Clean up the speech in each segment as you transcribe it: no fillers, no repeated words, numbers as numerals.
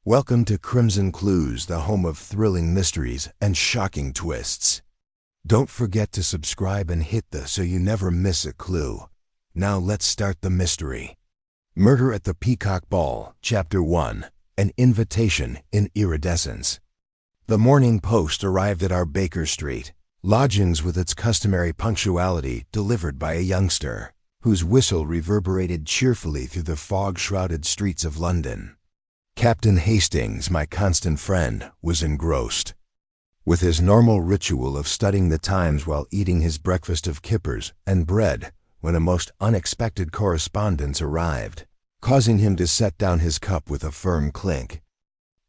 Welcome to Crimson Clues, the home of thrilling mysteries and shocking twists. Don't forget to subscribe and hit the so you never miss a clue. Now let's start the mystery. Murder at the Peacock Ball, Chapter 1, An Invitation in Iridescence. The Morning Post arrived at our Baker Street lodgings with its customary punctuality, delivered by a youngster whose whistle reverberated cheerfully through the fog-shrouded streets of London. Captain Hastings, my constant friend, was engrossed with his normal ritual of studying the Times while eating his breakfast of kippers and bread when a most unexpected correspondence arrived, causing him to set down his cup with a firm clink.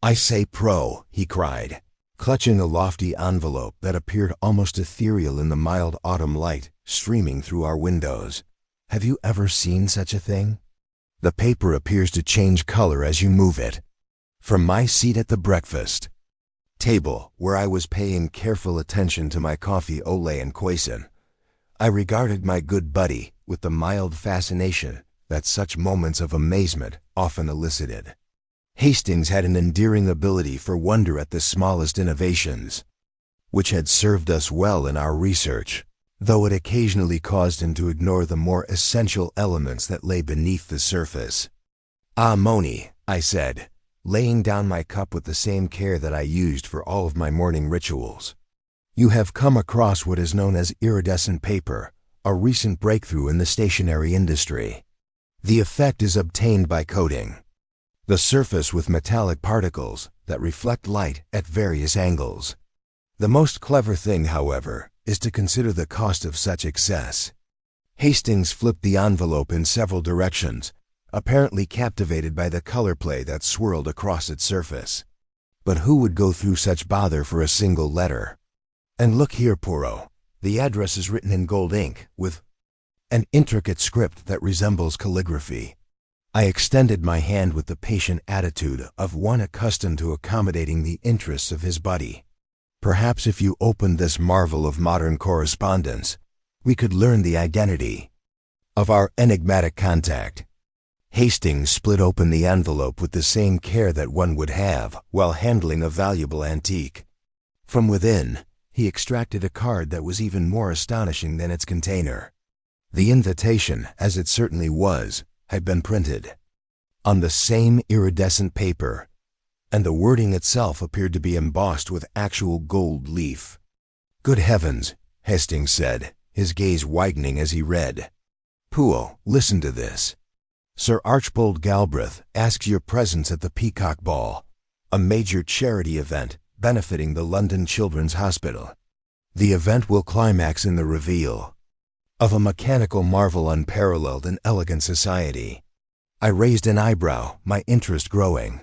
"I say, Pro," he cried, clutching a lofty envelope that appeared almost ethereal in the mild autumn light streaming through our windows. "Have you ever seen such a thing? The paper appears to change color as you move it." From my seat at the breakfast table, where I was paying careful attention to my coffee ole and croissant, I regarded my good buddy with the mild fascination that such moments of amazement often elicited. Hastings had an endearing ability for wonder at the smallest innovations, which had served us well in our research, though it occasionally caused him to ignore the more essential elements that lay beneath the surface. "Ah, Moni," I said, laying down my cup with the same care that I used for all of my morning rituals. "You have come across what is known as iridescent paper, a recent breakthrough in the stationery industry. The effect is obtained by coating the surface with metallic particles that reflect light at various angles. The most clever thing, however, is to consider the cost of such excess." Hastings flipped the envelope in several directions, apparently captivated by the color play that swirled across its surface. "But who would go through such bother for a single letter? And look here, Poirot, the address is written in gold ink, with an intricate script that resembles calligraphy." I extended my hand with the patient attitude of one accustomed to accommodating the interests of his buddy. "Perhaps if you opened this marvel of modern correspondence, we could learn the identity of our enigmatic contact." Hastings split open the envelope with the same care that one would have while handling a valuable antique. From within, he extracted a card that was even more astonishing than its container. The invitation, as it certainly was, had been printed on the same iridescent paper, and the wording itself appeared to be embossed with actual gold leaf. "Good heavens," Hastings said, his gaze widening as he read. "Poirot, listen to this. Sir Archibald Galbraith asks your presence at the Peacock Ball, a major charity event benefiting the London Children's Hospital. The event will climax in the reveal of a mechanical marvel unparalleled in elegant society." I raised an eyebrow, my interest growing.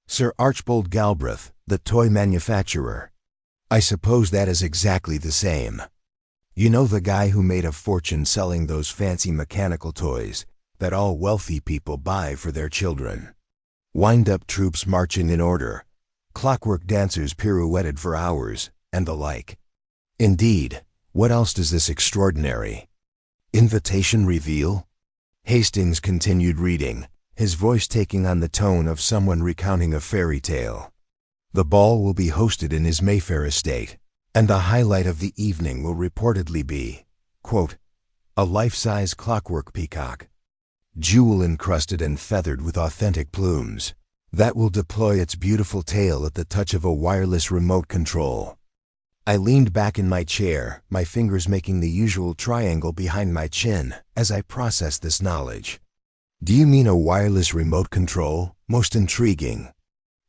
"Sir Archibald Galbraith, the toy manufacturer. I suppose that is exactly the same. You know, the guy who made a fortune selling those fancy mechanical toys that all wealthy people buy for their children. Wind-up troops marching in order, clockwork dancers pirouetted for hours, and the like. Indeed, what else does this extraordinary invitation reveal?" Hastings continued reading, his voice taking on the tone of someone recounting a fairy tale. "The ball will be hosted in his Mayfair estate, and the highlight of the evening will reportedly be, quote, a life-size clockwork peacock, jewel-encrusted and feathered with authentic plumes, that will deploy its beautiful tail at the touch of a wireless remote control." I leaned back in my chair, my fingers making the usual triangle behind my chin as I processed this knowledge. "Do you mean a wireless remote control? Most intriguing.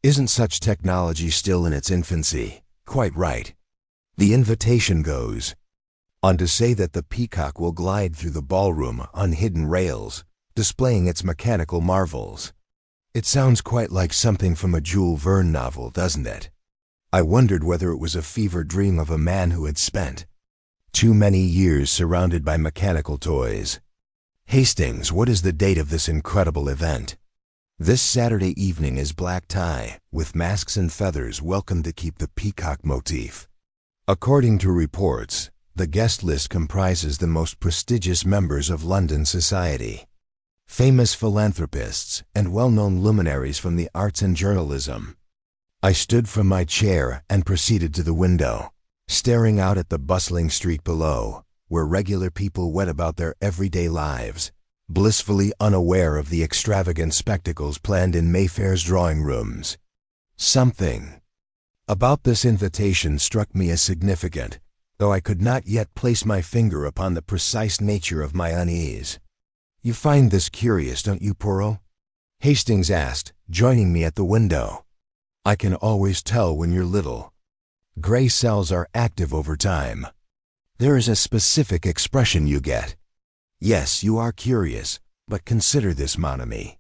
Isn't such technology still in its infancy?" "Quite right." The invitation goes on to say that the peacock will glide through the ballroom on hidden rails, displaying its mechanical marvels. It sounds quite like something from a Jules Verne novel, doesn't it? I wondered whether it was a fever dream of a man who had spent too many years surrounded by mechanical toys. "Hastings, what is the date of this incredible event?" "This Saturday evening is black tie, with masks and feathers, welcome to keep the peacock motif. According to reports, the guest list comprises the most prestigious members of London society. famous philanthropists, and well-known luminaries from the arts and journalism. I stood from my chair and proceeded to the window, staring out at the bustling street below, where regular people went about their everyday lives, blissfully unaware of the extravagant spectacles planned in Mayfair's drawing rooms. Something about this invitation struck me as significant, though I could not yet place my finger upon the precise nature of my unease. "You find this curious, don't you, Poirot?" Hastings asked, joining me at the window. "I can always tell when you're little. Gray cells are active over time. There is a specific expression you get. Yes, you are curious, but consider this, mon ami.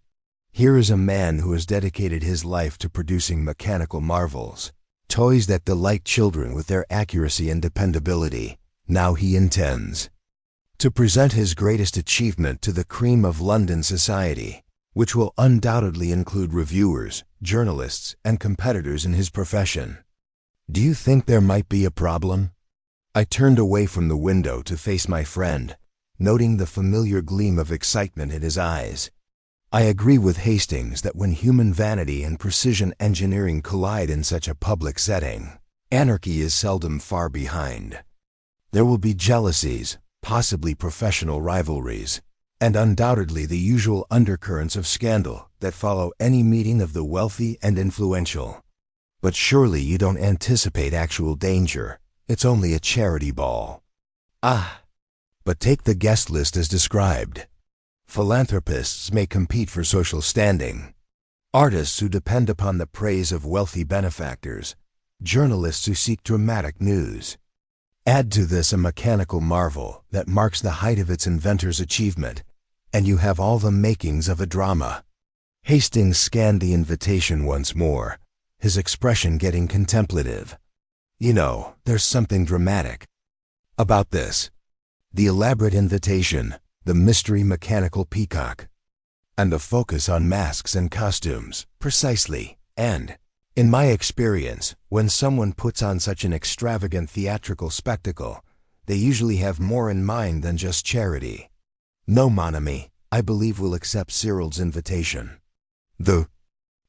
Here is a man who has dedicated his life to producing mechanical marvels, toys that delight children with their accuracy and dependability. Now he intends to present his greatest achievement to the cream of London society, which will undoubtedly include reviewers, journalists, and competitors in his profession. Do you think there might be a problem?" I turned away from the window to face my friend, noting the familiar gleam of excitement in his eyes. I agree with Hastings that when human vanity and precision engineering collide in such a public setting, anarchy is seldom far behind. There will be jealousies, possibly professional rivalries, and undoubtedly the usual undercurrents of scandal that follow any meeting of the wealthy and influential. But surely you don't anticipate actual danger. It's only a charity ball. Ah, but take the guest list as described. Philanthropists may compete for social standing, artists who depend upon the praise of wealthy benefactors, journalists who seek dramatic news. Add to this a mechanical marvel that marks the height of its inventor's achievement, and you have all the makings of a drama. Hastings scanned the invitation once more, his expression getting contemplative. "You know, there's something dramatic about this. The elaborate invitation, the mystery mechanical peacock, and the focus on masks and costumes, precisely. And, in my experience, when someone puts on such an extravagant theatrical spectacle, they usually have more in mind than just charity. No, mon ami, I believe we'll accept Cyril's invitation. The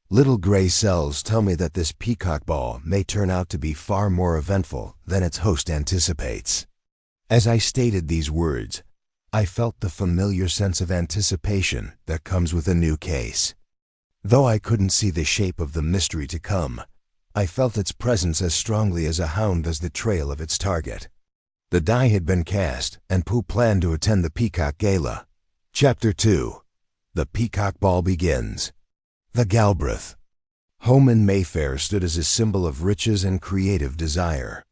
little gray cells tell me that this Peacock Ball may turn out to be far more eventful than its host anticipates." As I stated these words, I felt the familiar sense of anticipation that comes with a new case. Though I couldn't see the shape of the mystery to come, I felt its presence as strongly as a hound does the trail of its target. The die had been cast, and Pooh planned to attend the Peacock Gala. Chapter 2. The Peacock Ball begins. The Galbraith home in Mayfair stood as a symbol of riches and creative desire.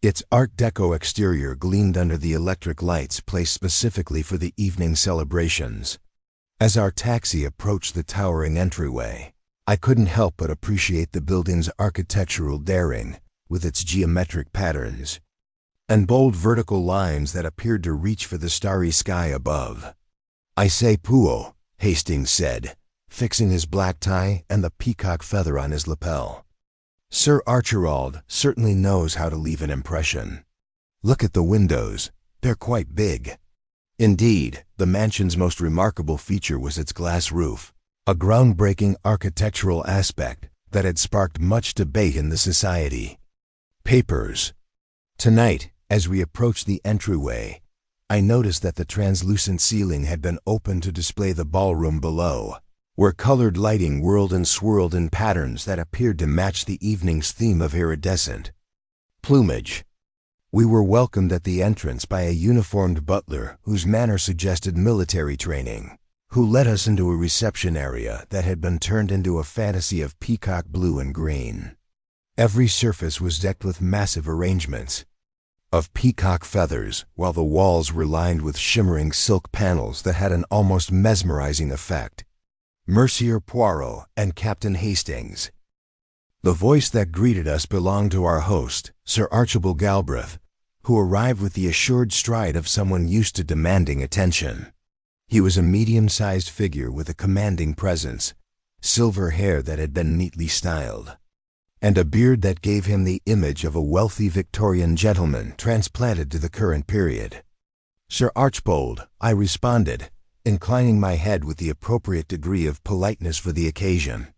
Its Art Deco exterior gleamed under the electric lights placed specifically for the evening celebrations. As our taxi approached the towering entryway, I couldn't help but appreciate the building's architectural daring, with its geometric patterns and bold vertical lines that appeared to reach for the starry sky above. "I say, Pooh," Hastings said, fixing his black tie and the peacock feather on his lapel. "Sir Archibald certainly knows how to leave an impression. Look at the windows, they're quite big." Indeed, the mansion's most remarkable feature was its glass roof, a groundbreaking architectural aspect that had sparked much debate in the society papers. Tonight, as we approached the entryway, I noticed that the translucent ceiling had been opened to display the ballroom below, where colored lighting whirled and swirled in patterns that appeared to match the evening's theme of iridescent plumage. We were welcomed at the entrance by a uniformed butler whose manner suggested military training, who led us into a reception area that had been turned into a fantasy of peacock blue and green. Every surface was decked with massive arrangements of peacock feathers, while the walls were lined with shimmering silk panels that had an almost mesmerizing effect. Hercule Poirot and Captain Hastings. The voice that greeted us belonged to our host, Sir Archibald Galbraith, who arrived with the assured stride of someone used to demanding attention. He was a medium-sized figure with a commanding presence, silver hair that had been neatly styled, and a beard that gave him the image of a wealthy Victorian gentleman transplanted to the current period. "Sir Archibald," I responded, inclining my head with the appropriate degree of politeness for the occasion.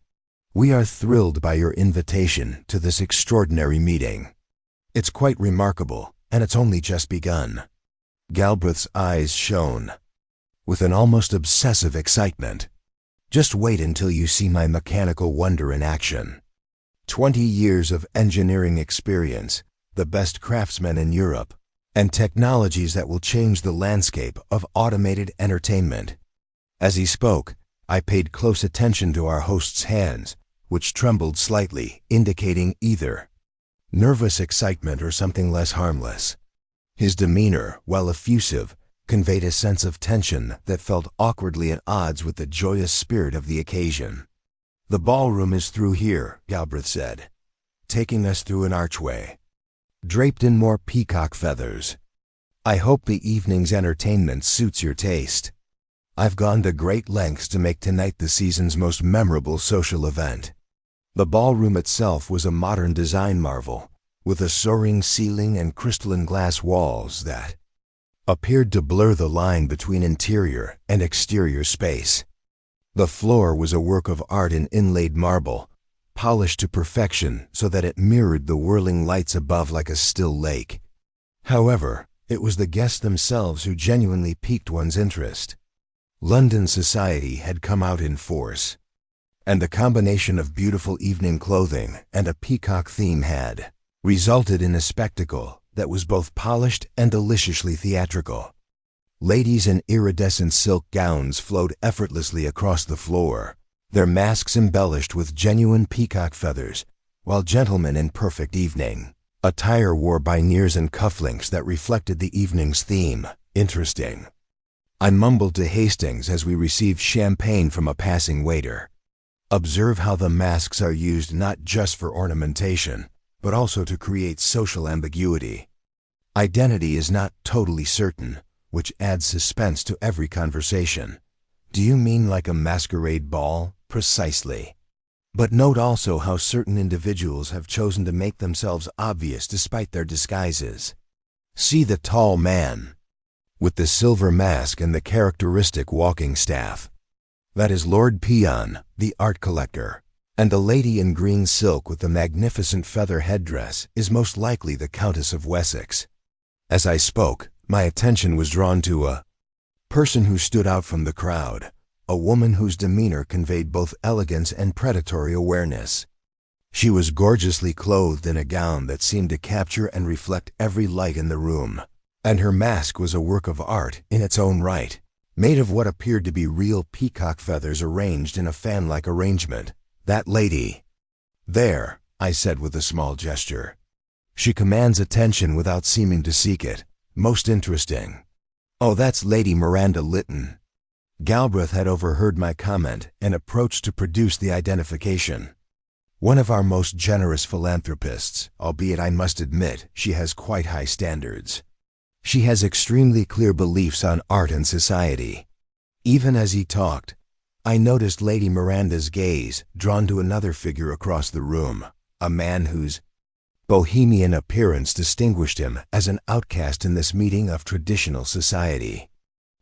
"We are thrilled by your invitation to this extraordinary meeting. It's quite remarkable, and it's only just begun." Galbraith's eyes shone with an almost obsessive excitement. "Just wait until you see my mechanical wonder in action. 20 years of engineering experience, the best craftsmen in Europe, and technologies that will change the landscape of automated entertainment." As he spoke, I paid close attention to our host's hands, which trembled slightly, indicating either nervous excitement or something less harmless. His demeanor, while effusive, conveyed a sense of tension that felt awkwardly at odds with the joyous spirit of the occasion. "The ballroom is through here," Galbraith said, taking us through an archway, draped in more peacock feathers. "I hope the evening's entertainment suits your taste. I've gone to great lengths to make tonight the season's most memorable social event." The ballroom itself was a modern design marvel, with a soaring ceiling and crystalline glass walls that appeared to blur the line between interior and exterior space. The floor was a work of art in inlaid marble, polished to perfection so that it mirrored the whirling lights above like a still lake. However, it was the guests themselves who genuinely piqued one's interest. London society had come out in force, and the combination of beautiful evening clothing and a peacock theme had resulted in a spectacle that was both polished and deliciously theatrical. Ladies in iridescent silk gowns flowed effortlessly across the floor, their masks embellished with genuine peacock feathers, while gentlemen in perfect evening attire wore biniers and cufflinks that reflected the evening's theme. "Interesting," I mumbled to Hastings as we received champagne from a passing waiter. "Observe how the masks are used not just for ornamentation, but also to create social ambiguity. Identity is not totally certain, which adds suspense to every conversation." "Do you mean like a masquerade ball?" "Precisely. But note also how certain individuals have chosen to make themselves obvious despite their disguises. See the tall man with the silver mask and the characteristic walking staff. That is Lord Peon, the art collector. And the lady in green silk with the magnificent feather headdress is most likely the Countess of Wessex." As I spoke, my attention was drawn to a person who stood out from the crowd, a woman whose demeanor conveyed both elegance and predatory awareness. She was gorgeously clothed in a gown that seemed to capture and reflect every light in the room, and her mask was a work of art in its own right, made of what appeared to be real peacock feathers arranged in a fan-like arrangement. "That lady there," I said with a small gesture. "She commands attention without seeming to seek it. Most interesting." "Oh, that's Lady Miranda Lytton." Galbraith had overheard my comment and approached to produce the identification. "One of our most generous philanthropists, albeit I must admit she has quite high standards. She has extremely clear beliefs on art and society." Even as he talked, I noticed Lady Miranda's gaze drawn to another figure across the room, a man whose bohemian appearance distinguished him as an outcast in this meeting of traditional society.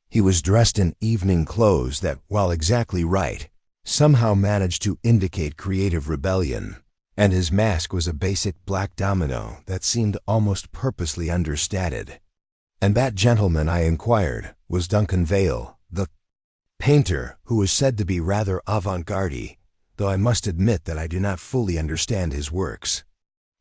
He was dressed in evening clothes that, while exactly right, somehow managed to indicate creative rebellion, and his mask was a basic black domino that seemed almost purposely understated. "And that gentleman," I inquired, "was Duncan Vale, the painter, who is said to be rather avant-garde, though I must admit that I do not fully understand his works."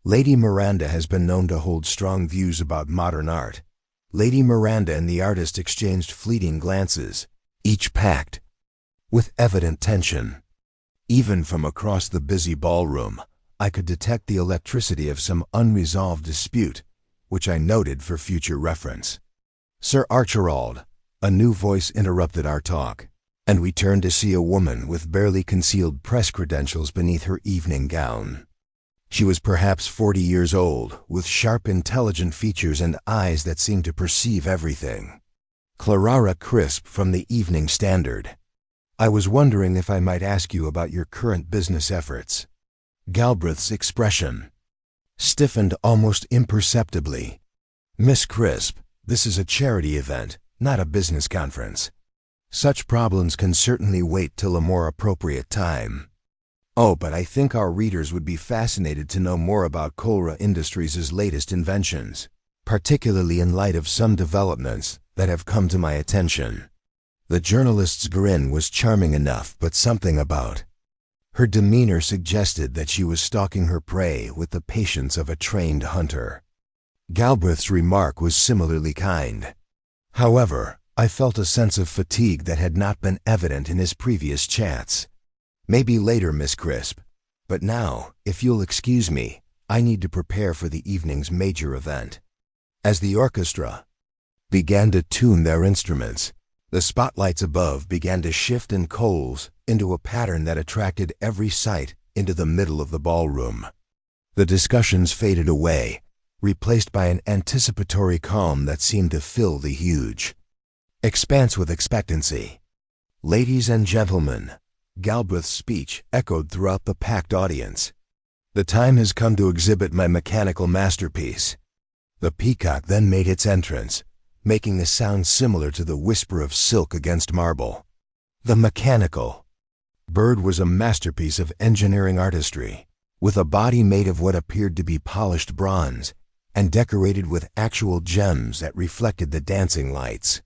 Lady Miranda has been known to hold strong views about modern art. Lady Miranda and the artist exchanged fleeting glances, each packed with evident tension. Even from across the busy ballroom, I could detect the electricity of some unresolved dispute, which I noted for future reference. "Sir Archibald," a new voice interrupted our talk, and we turned to see a woman with barely concealed press credentials beneath her evening gown. She was perhaps 40 years old, with sharp, intelligent features and eyes that seemed to perceive everything. Clara Crisp from the Evening Standard. "I was wondering if I might ask you about your current business efforts." Galbraith's expression stiffened almost imperceptibly. "Miss Crisp, this is a charity event, not a business conference. Such problems can certainly wait till a more appropriate time. Oh, but I think our readers would be fascinated to know more about Kolra Industries' latest inventions, particularly in light of some developments that have come to my attention. The journalist's grin was charming enough, but something about her demeanor suggested that she was stalking her prey with the patience of a trained hunter. Galbraith's remark was similarly kind. However, I felt a sense of fatigue that had not been evident in his previous chats. Maybe later, Miss Crisp, but now, if you'll excuse me, I need to prepare for the evening's major event. As the orchestra began to tune their instruments, the spotlights above began to shift and coalesce into a pattern that attracted every sight into the middle of the ballroom. The discussions faded away, replaced by an anticipatory calm that seemed to fill the huge expanse with expectancy. Ladies and gentlemen, Galbraith's speech echoed throughout the packed audience. The time has come to exhibit my mechanical masterpiece. The peacock then made its entrance, making a sound similar to the whisper of silk against marble. The mechanical bird was a masterpiece of engineering artistry, with a body made of what appeared to be polished bronze and decorated with actual gems that reflected the dancing lights.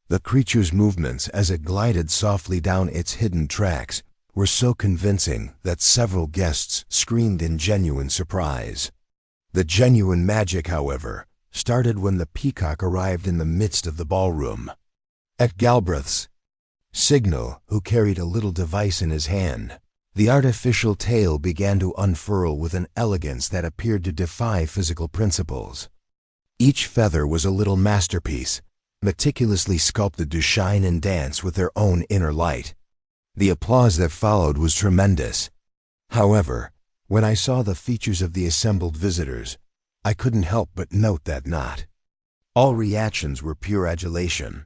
The creature's movements as it glided softly down its hidden tracks were so convincing that several guests screamed in genuine surprise. The genuine magic, however, started when the peacock arrived in the midst of the ballroom. At Galbraith's signal, who carried a little device in his hand, the artificial tail began to unfurl with an elegance that appeared to defy physical principles. Each feather was a little masterpiece, meticulously sculpted to shine and dance with their own inner light. The applause that followed was tremendous. However, when I saw the features of the assembled visitors, I couldn't help but note that not all reactions were pure adulation.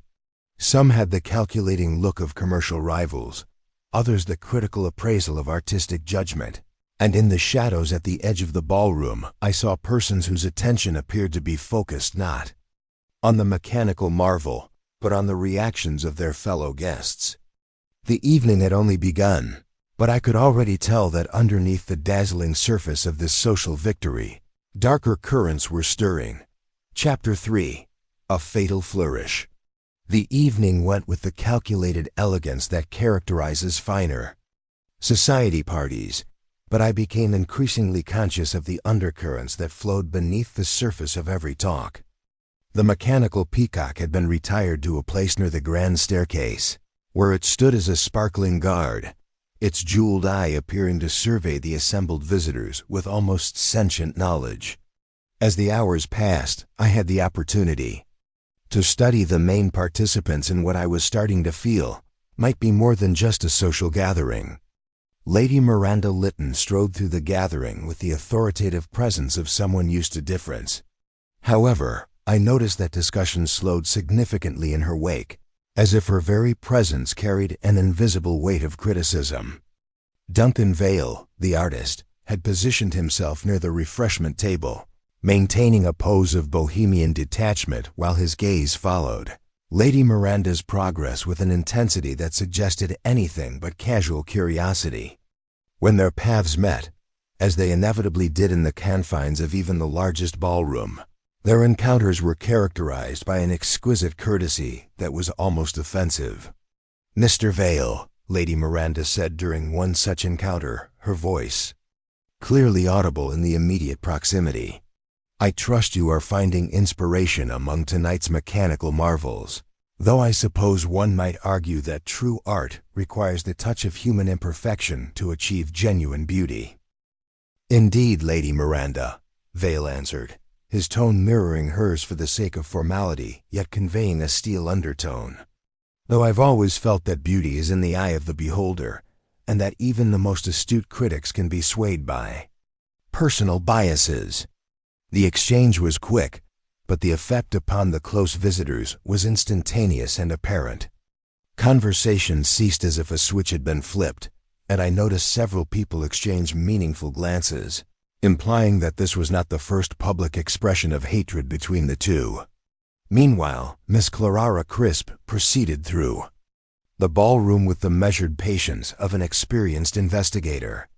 Some had the calculating look of commercial rivals, others the critical appraisal of artistic judgment, and in the shadows at the edge of the ballroom I saw persons whose attention appeared to be focused not on the mechanical marvel, but on the reactions of their fellow guests. The evening had only begun, but I could already tell that underneath the dazzling surface of this social victory, darker currents were stirring. Chapter 3. A Fatal Flourish. The evening went with the calculated elegance that characterizes finer society parties, but I became increasingly conscious of the undercurrents that flowed beneath the surface of every talk. The mechanical peacock had been retired to a place near the grand staircase, where it stood as a sparkling guard, its jeweled eye appearing to survey the assembled visitors with almost sentient knowledge. As the hours passed, I had the opportunity to study the main participants in what I was starting to feel might be more than just a social gathering. Lady Miranda Lytton strode through the gathering with the authoritative presence of someone used to difference. However, I noticed that discussion slowed significantly in her wake, as if her very presence carried an invisible weight of criticism. Duncan Vale, the artist, had positioned himself near the refreshment table, maintaining a pose of bohemian detachment while his gaze followed Lady Miranda's progress with an intensity that suggested anything but casual curiosity. When their paths met, as they inevitably did in the confines of even the largest ballroom, their encounters were characterized by an exquisite courtesy that was almost offensive. "Mr. Vale," Lady Miranda said during one such encounter, her voice clearly audible in the immediate proximity, "I trust you are finding inspiration among tonight's mechanical marvels, though I suppose one might argue that true art requires the touch of human imperfection to achieve genuine beauty." "Indeed, Lady Miranda," Vale answered, his tone mirroring hers for the sake of formality, yet conveying a steel undertone. "Though I've always felt that beauty is in the eye of the beholder, and that even the most astute critics can be swayed by personal biases." The exchange was quick, but the effect upon the close visitors was instantaneous and apparent. Conversation ceased as if a switch had been flipped, and I noticed several people exchange meaningful glances, implying that this was not the first public expression of hatred between the two. Meanwhile, Miss Clara Crisp proceeded through the ballroom with the measured patience of an experienced investigator.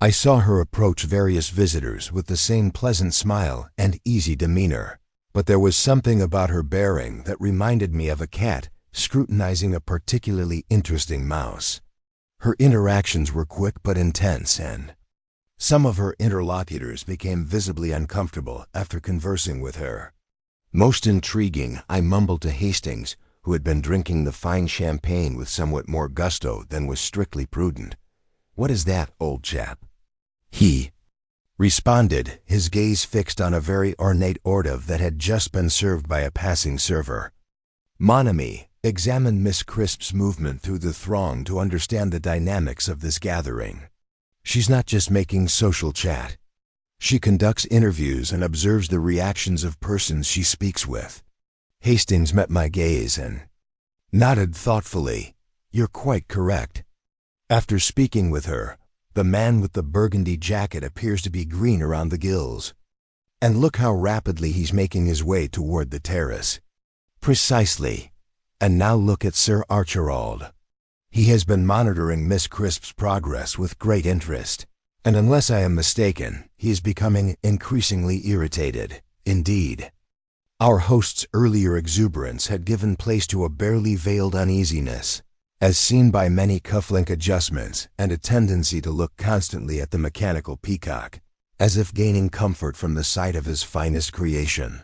I saw her approach various visitors with the same pleasant smile and easy demeanor, but there was something about her bearing that reminded me of a cat scrutinizing a particularly interesting mouse. Her interactions were quick but intense, and some of her interlocutors became visibly uncomfortable after conversing with her. Most intriguing, I mumbled to Hastings, who had been drinking the fine champagne with somewhat more gusto than was strictly prudent. "What is that, old chap?" He responded, his gaze fixed on a very ornate hors d'oeuvre that had just been served by a passing server. Mon ami examined Miss Crisp's movement through the throng to understand the dynamics of this gathering. She's not just making social chat. She conducts interviews and observes the reactions of persons she speaks with. Hastings met my gaze and nodded thoughtfully. "You're quite correct. After speaking with her, the man with the burgundy jacket appears to be green around the gills. And look how rapidly he's making his way toward the terrace." "Precisely. And now look at Sir Archibald. He has been monitoring Miss Crisp's progress with great interest, and unless I am mistaken, he is becoming increasingly irritated. Indeed, our host's earlier exuberance had given place to a barely veiled uneasiness, as seen by many cufflink adjustments and a tendency to look constantly at the mechanical peacock, as if gaining comfort from the sight of his finest creation.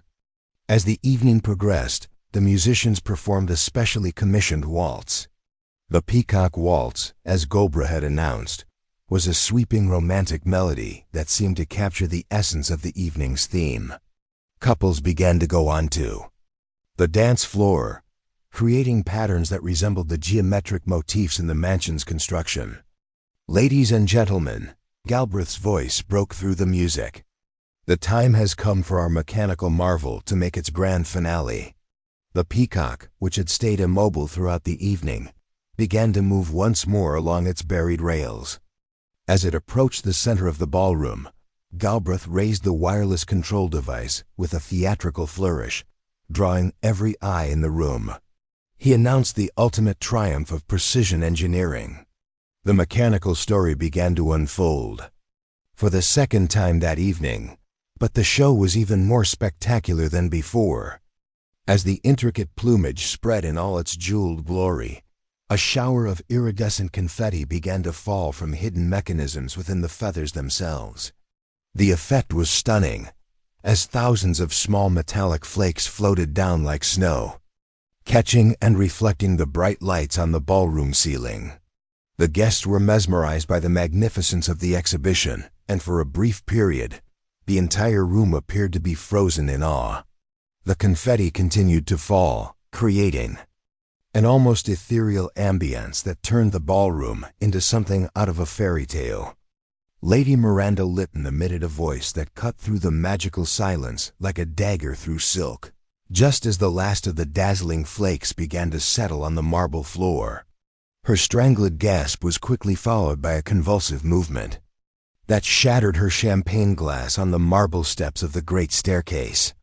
As the evening progressed, the musicians performed a specially commissioned waltz. The Peacock Waltz, as Gobra had announced, was a sweeping romantic melody that seemed to capture the essence of the evening's theme. Couples began to go onto the dance floor, creating patterns that resembled the geometric motifs in the mansion's construction. "Ladies and gentlemen," Galbraith's voice broke through the music. "The time has come for our mechanical marvel to make its grand finale." The peacock, which had stayed immobile throughout the evening, began to move once more along its buried rails. As it approached the center of the ballroom, Galbraith raised the wireless control device with a theatrical flourish, drawing every eye in the room. He announced the ultimate triumph of precision engineering. The mechanical story began to unfold. For the second time that evening, but the show was even more spectacular than before. As the intricate plumage spread in all its jeweled glory, a shower of iridescent confetti began to fall from hidden mechanisms within the feathers themselves. The effect was stunning, as thousands of small metallic flakes floated down like snow, catching and reflecting the bright lights on the ballroom ceiling. The guests were mesmerized by the magnificence of the exhibition, and for a brief period, the entire room appeared to be frozen in awe. The confetti continued to fall, creating an almost ethereal ambience that turned the ballroom into something out of a fairy tale. Lady Miranda Lytton emitted a voice that cut through the magical silence like a dagger through silk, just as the last of the dazzling flakes began to settle on the marble floor. Her strangled gasp was quickly followed by a convulsive movement that shattered her champagne glass on the marble steps of the great staircase.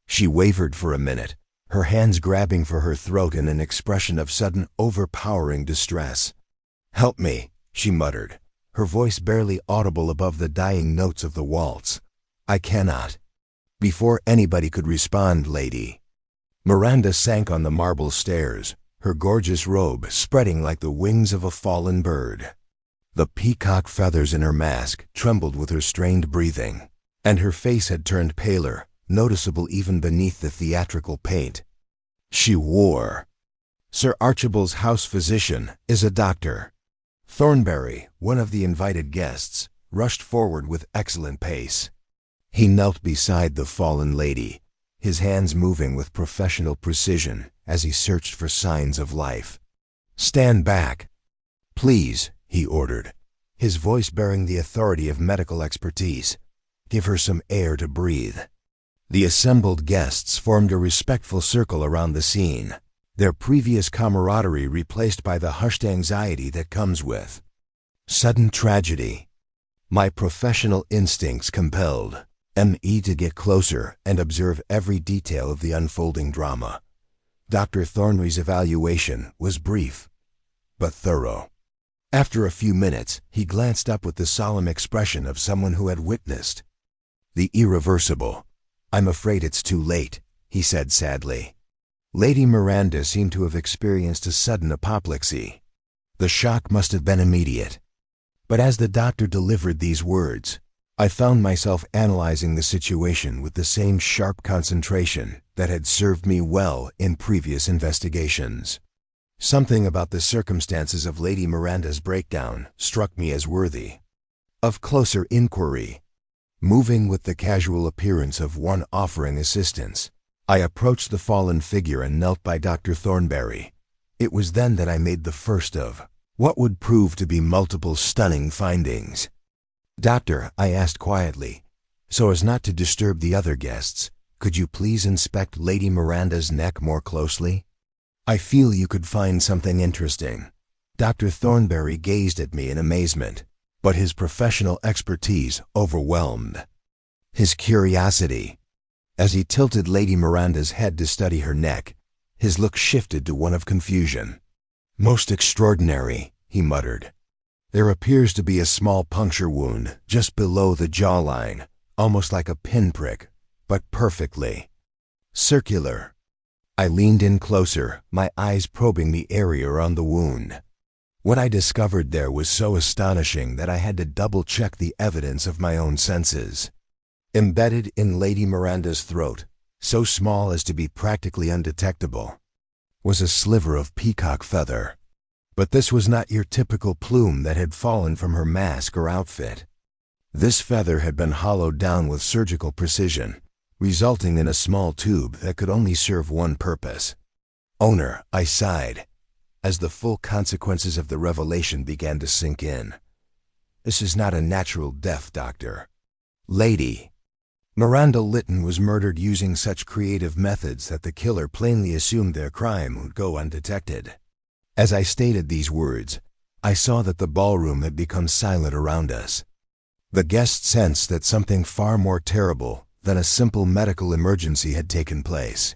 She wavered for a minute, her hands grabbing for her throat in an expression of sudden, overpowering distress. "Help me," she muttered, her voice barely audible above the dying notes of the waltz. "I cannot." Before anybody could respond, Lady Miranda sank on the marble stairs, her gorgeous robe spreading like the wings of a fallen bird. The peacock feathers in her mask trembled with her strained breathing, and her face had turned paler, noticeable even beneath the theatrical paint. She wore. Sir Archibald's house physician is a doctor. Thornbury, one of the invited guests, rushed forward with excellent pace. He knelt beside the fallen lady, his hands moving with professional precision as he searched for signs of life. "Stand back, please," he ordered, his voice bearing the authority of medical expertise. "Give her some air to breathe." The assembled guests formed a respectful circle around the scene, their previous camaraderie replaced by the hushed anxiety that comes with sudden tragedy. My professional instincts compelled me to get closer and observe every detail of the unfolding drama. Dr. Thornbury's evaluation was brief but thorough. After a few minutes, he glanced up with the solemn expression of someone who had witnessed the irreversible. "I'm afraid it's too late," he said sadly. Lady Miranda seemed to have experienced a sudden apoplexy. The shock must have been immediate. But as the doctor delivered these words, I found myself analyzing the situation with the same sharp concentration that had served me well in previous investigations. Something about the circumstances of Lady Miranda's breakdown struck me as worthy of closer inquiry. Moving with the casual appearance of one offering assistance, I approached the fallen figure and knelt by Dr. Thornberry. It was then that I made the first of what would prove to be multiple stunning findings. "Doctor," I asked quietly, so as not to disturb the other guests, "could you please inspect Lady Miranda's neck more closely? I feel you could find something interesting." Dr. Thornberry gazed at me in amazement, but his professional expertise overwhelmed his curiosity. As he tilted Lady Miranda's head to study her neck, his look shifted to one of confusion. "Most extraordinary," he muttered. "There appears to be a small puncture wound just below the jawline, almost like a pinprick, but perfectly circular." I leaned in closer, my eyes probing the area around the wound. What I discovered there was so astonishing that I had to double-check the evidence of my own senses. Embedded in Lady Miranda's throat, so small as to be practically undetectable, was a sliver of peacock feather. But this was not your typical plume that had fallen from her mask or outfit. This feather had been hollowed down with surgical precision, resulting in a small tube that could only serve one purpose. "Owner," I sighed, as the full consequences of the revelation began to sink in. "This is not a natural death, Doctor. Lady Miranda Lytton was murdered using such creative methods that the killer plainly assumed their crime would go undetected." As I stated these words, I saw that the ballroom had become silent around us. The guests sensed that something far more terrible than a simple medical emergency had taken place.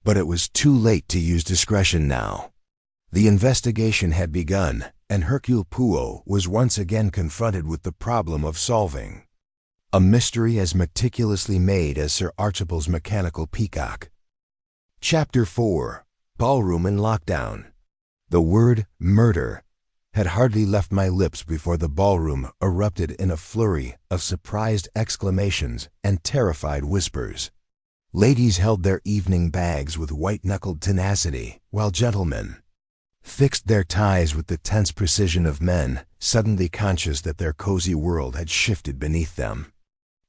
But it was too late to use discretion now. The investigation had begun, and Hercule Poirot was once again confronted with the problem of solving a mystery as meticulously made as Sir Archibald's mechanical peacock. Chapter 4: Ballroom in Lockdown. The word murder had hardly left my lips before the ballroom erupted in a flurry of surprised exclamations and terrified whispers. Ladies held their evening bags with white-knuckled tenacity, while gentlemen fixed their ties with the tense precision of men suddenly conscious that their cozy world had shifted beneath them.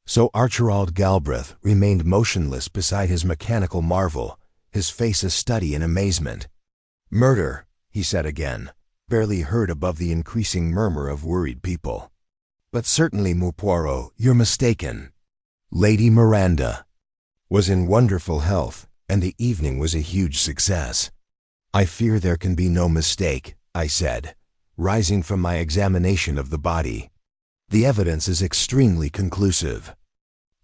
So Archibald Galbraith remained motionless beside his mechanical marvel, his face a study in amazement. "Murder," he said again, barely heard above the increasing murmur of worried people. "But certainly, Monsieur Poirot, you're mistaken. Lady Miranda was in wonderful health, and the evening was a huge success." "I fear there can be no mistake," I said, rising from my examination of the body. "The evidence is extremely conclusive.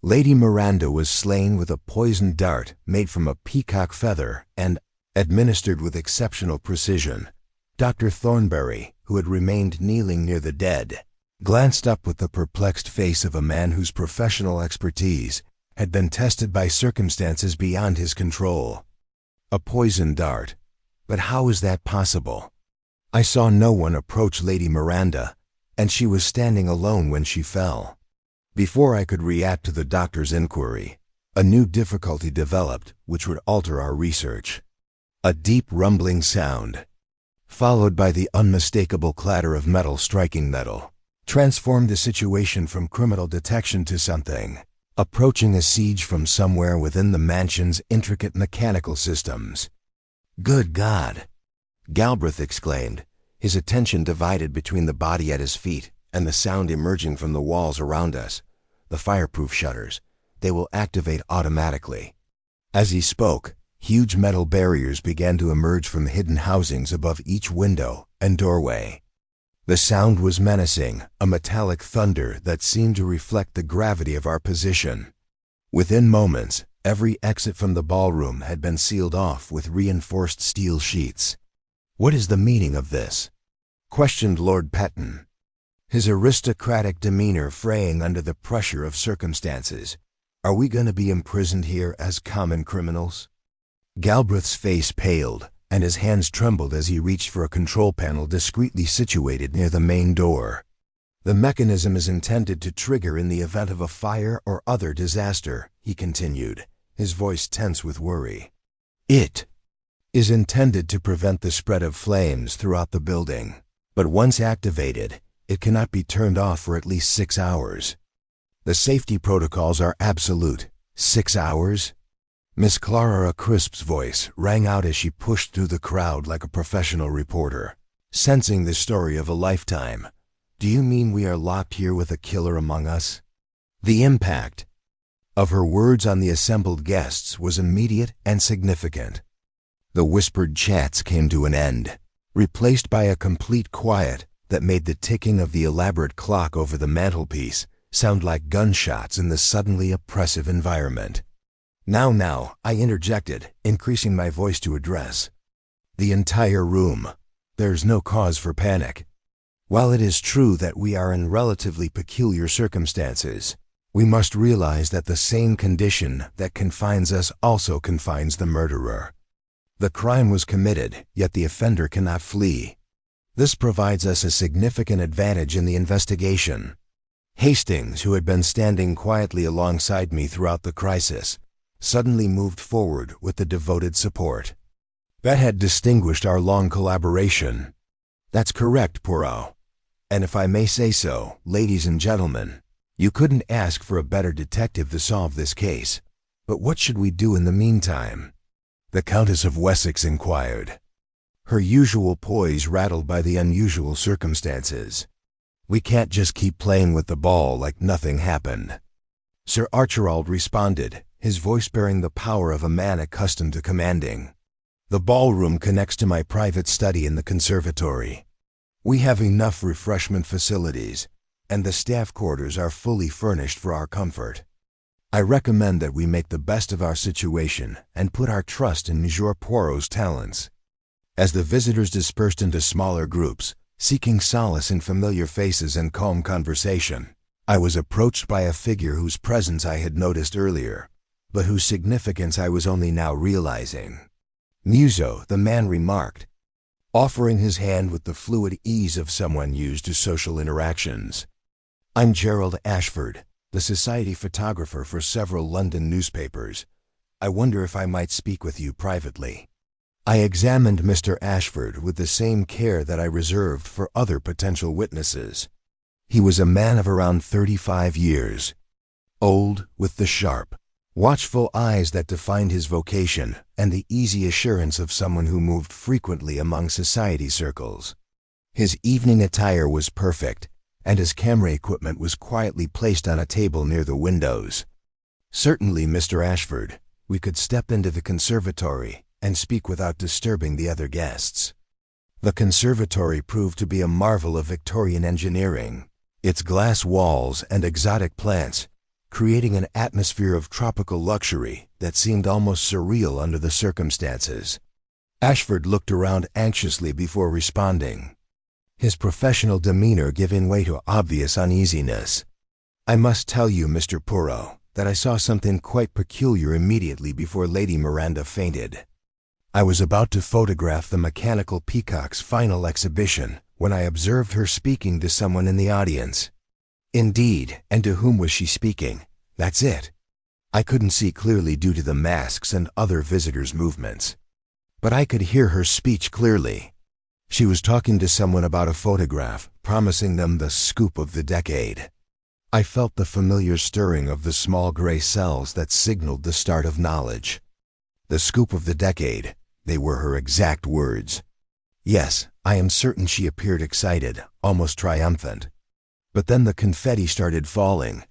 Lady Miranda was slain with a poisoned dart made from a peacock feather and administered with exceptional precision." Dr. Thornberry, who had remained kneeling near the dead, glanced up with the perplexed face of a man whose professional expertise had been tested by circumstances beyond his control. "A poisoned dart? But how is that possible? I saw no one approach Lady Miranda, and she was standing alone when she fell." Before I could react to the doctor's inquiry, a new difficulty developed which would alter our research. A deep rumbling sound, followed by the unmistakable clatter of metal striking metal, transformed the situation from criminal detection to something approaching a siege from somewhere within the mansion's intricate mechanical systems. "Good God!" Galbraith exclaimed, his attention divided between the body at his feet and the sound emerging from the walls around us. "The fireproof shutters. They will activate automatically." As he spoke, huge metal barriers began to emerge from hidden housings above each window and doorway. The sound was menacing, a metallic thunder that seemed to reflect the gravity of our position. Within moments, every exit from the ballroom had been sealed off with reinforced steel sheets. "What is the meaning of this?" questioned Lord Petton, his aristocratic demeanor fraying under the pressure of circumstances. Are we going to be imprisoned here as common criminals? Galbraith's face paled, and his hands trembled as he reached for a control panel discreetly situated near the main door. The mechanism is intended to trigger in the event of a fire or other disaster, he continued, his voice tense with worry. It is intended to prevent the spread of flames throughout the building, but once activated, it cannot be turned off for at least 6 hours. The safety protocols are absolute. 6 hours? Miss Clara Crisp's voice rang out as she pushed through the crowd like a professional reporter, sensing the story of a lifetime. Do you mean we are locked here with a killer among us? The impact of her words on the assembled guests was immediate and significant. The whispered chats came to an end, replaced by a complete quiet that made the ticking of the elaborate clock over the mantelpiece sound like gunshots in the suddenly oppressive environment. Now, I interjected, increasing my voice to address the entire room. There's no cause for panic. While it is true that we are in relatively peculiar circumstances, we must realize that the same condition that confines us also confines the murderer. The crime was committed, yet the offender cannot flee. This provides us a significant advantage in the investigation. Hastings, who had been standing quietly alongside me throughout the crisis, suddenly moved forward with the devoted support that had distinguished our long collaboration. That's correct, Poirot. And if I may say so, ladies and gentlemen, you couldn't ask for a better detective to solve this case. But what should we do in the meantime? The Countess of Wessex inquired, her usual poise rattled by the unusual circumstances. We can't just keep playing with the ball like nothing happened. Sir Archibald responded, his voice bearing the power of a man accustomed to commanding. The ballroom connects to my private study in the conservatory. We have enough refreshment facilities, and the staff quarters are fully furnished for our comfort. I recommend that we make the best of our situation and put our trust in Monsieur Poirot's talents. As the visitors dispersed into smaller groups, seeking solace in familiar faces and calm conversation, I was approached by a figure whose presence I had noticed earlier, but whose significance I was only now realizing. Muso, the man remarked, offering his hand with the fluid ease of someone used to social interactions. I'm Gerald Ashford, the society photographer for several London newspapers. I wonder if I might speak with you privately. I examined Mr. Ashford with the same care that I reserved for other potential witnesses. He was a man of around 35 years, old, with the sharp, watchful eyes that defined his vocation and the easy assurance of someone who moved frequently among society circles. His evening attire was perfect, and his camera equipment was quietly placed on a table near the windows. Certainly, Mr. Ashford, we could step into the conservatory and speak without disturbing the other guests. The conservatory proved to be a marvel of Victorian engineering, its glass walls and exotic plants creating an atmosphere of tropical luxury that seemed almost surreal under the circumstances. Ashford looked around anxiously before responding, his professional demeanor giving way to obvious uneasiness. I must tell you, Mr. Poirot, that I saw something quite peculiar immediately before Lady Miranda fainted. I was about to photograph the mechanical peacock's final exhibition when I observed her speaking to someone in the audience. Indeed, and to whom was she speaking? That's it. I couldn't see clearly due to the masks and other visitors' movements. But I could hear her speech clearly. She was talking to someone about a photograph, promising them the scoop of the decade. I felt the familiar stirring of the small gray cells that signaled the start of knowledge. The scoop of the decade, they were her exact words. Yes, I am certain she appeared excited, almost triumphant. But then the confetti started falling,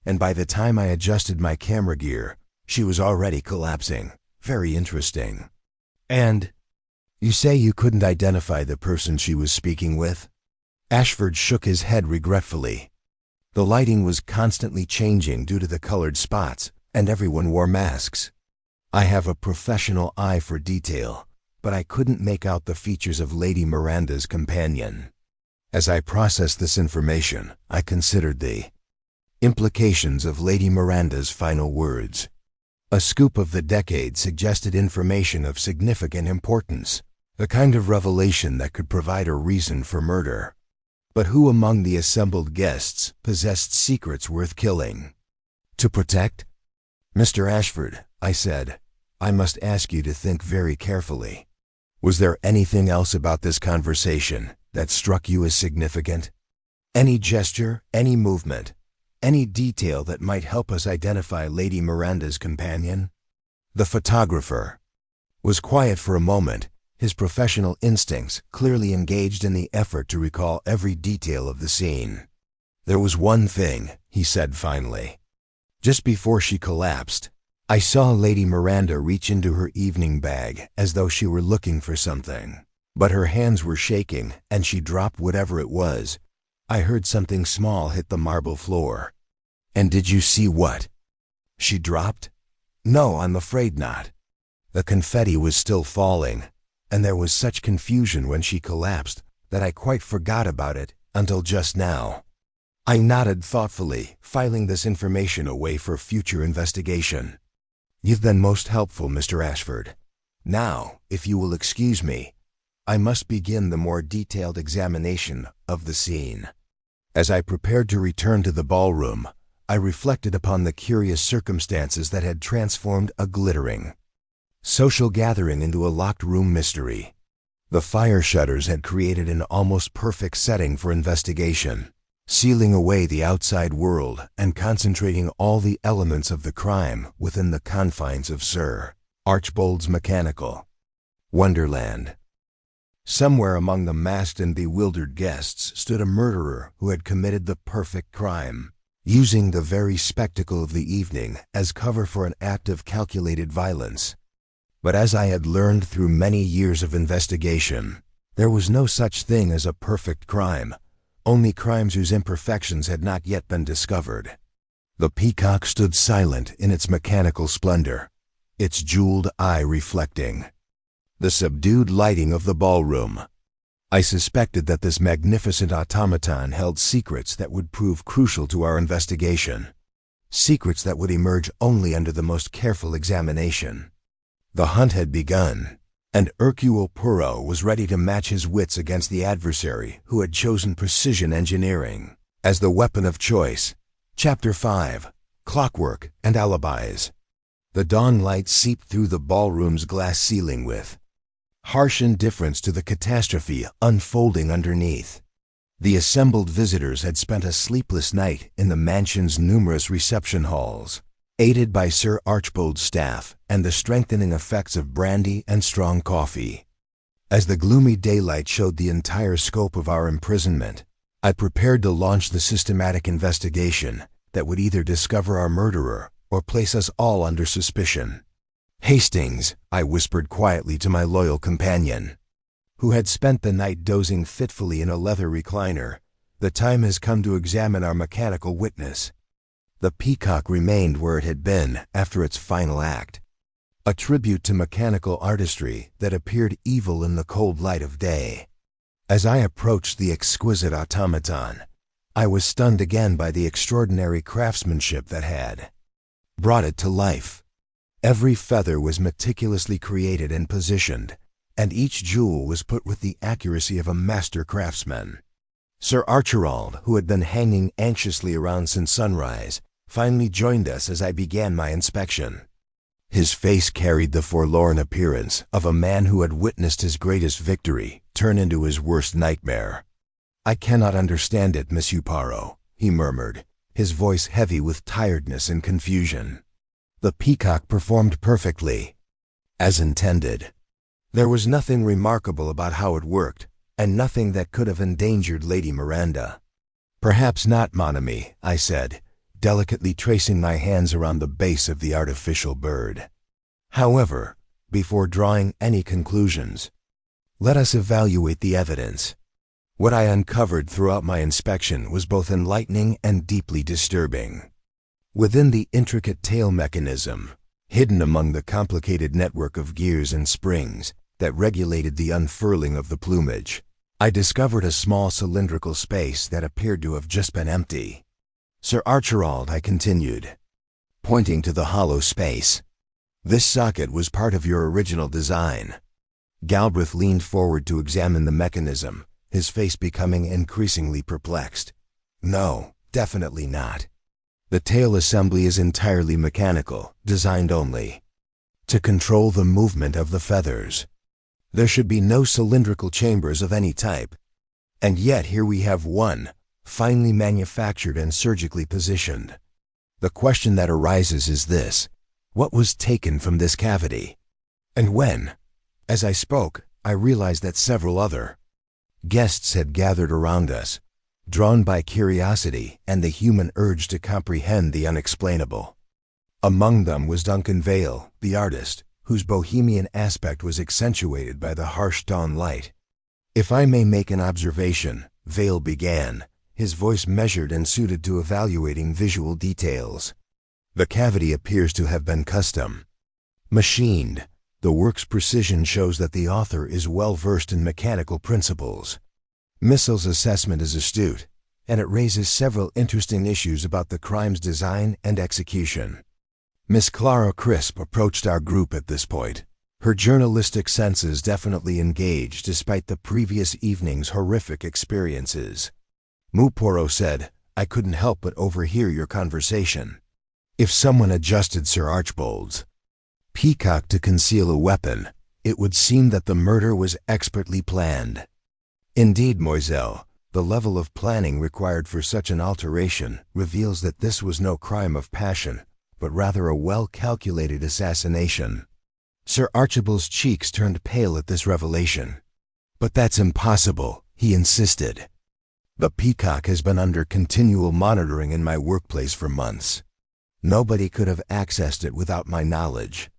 and by the time I adjusted my camera gear, she was already collapsing. Very interesting. And you say you couldn't identify the person she was speaking with? Ashford shook his head regretfully. The lighting was constantly changing due to the colored spots, and everyone wore masks. I have a professional eye for detail, but I couldn't make out the features of Lady Miranda's companion. As I processed this information, I considered the implications of Lady Miranda's final words. A scoop of the decade suggested information of significant importance, the kind of revelation that could provide a reason for murder. But who among the assembled guests possessed secrets worth killing? To protect? Mr. Ashford, I said, I must ask you to think very carefully. Was there anything else about this conversation that struck you as significant? Any gesture, any movement, any detail that might help us identify Lady Miranda's companion? The photographer was quiet for a moment, his professional instincts clearly engaged in the effort to recall every detail of the scene. There was one thing, he said finally. Just before she collapsed, I saw Lady Miranda reach into her evening bag as though she were looking for something. But her hands were shaking, and she dropped whatever it was. I heard something small hit the marble floor. And did you see what she dropped? No, I'm afraid not. The confetti was still falling, and there was such confusion when she collapsed that I quite forgot about it until just now. I nodded thoughtfully, filing this information away for future investigation. You've been most helpful, Mr. Ashford. Now, if you will excuse me, I must begin the more detailed examination of the scene. As I prepared to return to the ballroom, I reflected upon the curious circumstances that had transformed a glittering social gathering into a locked room mystery. The fire shutters had created an almost perfect setting for investigation, sealing away the outside world and concentrating all the elements of the crime within the confines of Sir Archibald's mechanical wonderland. Somewhere among the masked and bewildered guests stood a murderer who had committed the perfect crime, using the very spectacle of the evening as cover for an act of calculated violence. But as I had learned through many years of investigation, there was no such thing as a perfect crime, only crimes whose imperfections had not yet been discovered. The Peacock stood silent in its mechanical splendor, its jeweled eye reflecting the subdued lighting of the ballroom. I suspected that this magnificent automaton held secrets that would prove crucial to our investigation, secrets that would emerge only under the most careful examination. The hunt had begun, and Hercule Poirot was ready to match his wits against the adversary who had chosen precision engineering as the weapon of choice. Chapter 5: Clockwork and Alibis. The dawn light seeped through the ballroom's glass ceiling with harsh indifference to the catastrophe unfolding underneath. The assembled visitors had spent a sleepless night in the mansion's numerous reception halls, aided by Sir Archibald's staff and the strengthening effects of brandy and strong coffee. As the gloomy daylight showed the entire scope of our imprisonment, I prepared to launch the systematic investigation that would either discover our murderer or place us all under suspicion. Hastings, I whispered quietly to my loyal companion, who had spent the night dozing fitfully in a leather recliner, the time has come to examine our mechanical witness. The Peacock remained where it had been after its final act, a tribute to mechanical artistry that appeared evil in the cold light of day. As I approached the exquisite automaton, I was stunned again by the extraordinary craftsmanship that had brought it to life. Every feather was meticulously created and positioned, and each jewel was put with the accuracy of a master craftsman. Sir Archibald, who had been hanging anxiously around since sunrise, finally joined us as I began my inspection. His face carried the forlorn appearance of a man who had witnessed his greatest victory turn into his worst nightmare. "I cannot understand it, Monsieur Poirot," he murmured, his voice heavy with tiredness and confusion. The Peacock performed perfectly, as intended. There was nothing remarkable about how it worked, and nothing that could have endangered Lady Miranda. "Perhaps not, mon ami," I said, delicately tracing my hands around the base of the artificial bird. "However, before drawing any conclusions, let us evaluate the evidence." What I uncovered throughout my inspection was both enlightening and deeply disturbing. Within the intricate tail mechanism, hidden among the complicated network of gears and springs that regulated the unfurling of the plumage, I discovered a small cylindrical space that appeared to have just been empty. Sir Archibald, I continued, pointing to the hollow space. This socket was part of your original design. Galbraith leaned forward to examine the mechanism, his face becoming increasingly perplexed. No, definitely not. The tail assembly is entirely mechanical, designed only to control the movement of the feathers. There should be no cylindrical chambers of any type. And yet here we have one, finely manufactured and surgically positioned. The question that arises is this: what was taken from this cavity? And when? As I spoke, I realized that several other guests had gathered around us, drawn by curiosity and the human urge to comprehend the unexplainable. Among them was Duncan Vale, the artist, whose bohemian aspect was accentuated by the harsh dawn light. If I may make an observation, Vale began, his voice measured and suited to evaluating visual details. The cavity appears to have been custom machined. The work's precision shows that the author is well versed in mechanical principles. Missel's assessment is astute, and it raises several interesting issues about the crime's design and execution. Miss Clara Crisp approached our group at this point. Her journalistic senses definitely engaged despite the previous evening's horrific experiences. Poirot said, "I couldn't help but overhear your conversation." If someone adjusted Sir Archibald's peacock to conceal a weapon, it would seem that the murder was expertly planned. Indeed, Moiselle, the level of planning required for such an alteration reveals that this was no crime of passion, but rather a well-calculated assassination. Sir Archibald's cheeks turned pale at this revelation. "But that's impossible," he insisted. "The peacock has been under continual monitoring in my workplace for months. Nobody could have accessed it without my knowledge."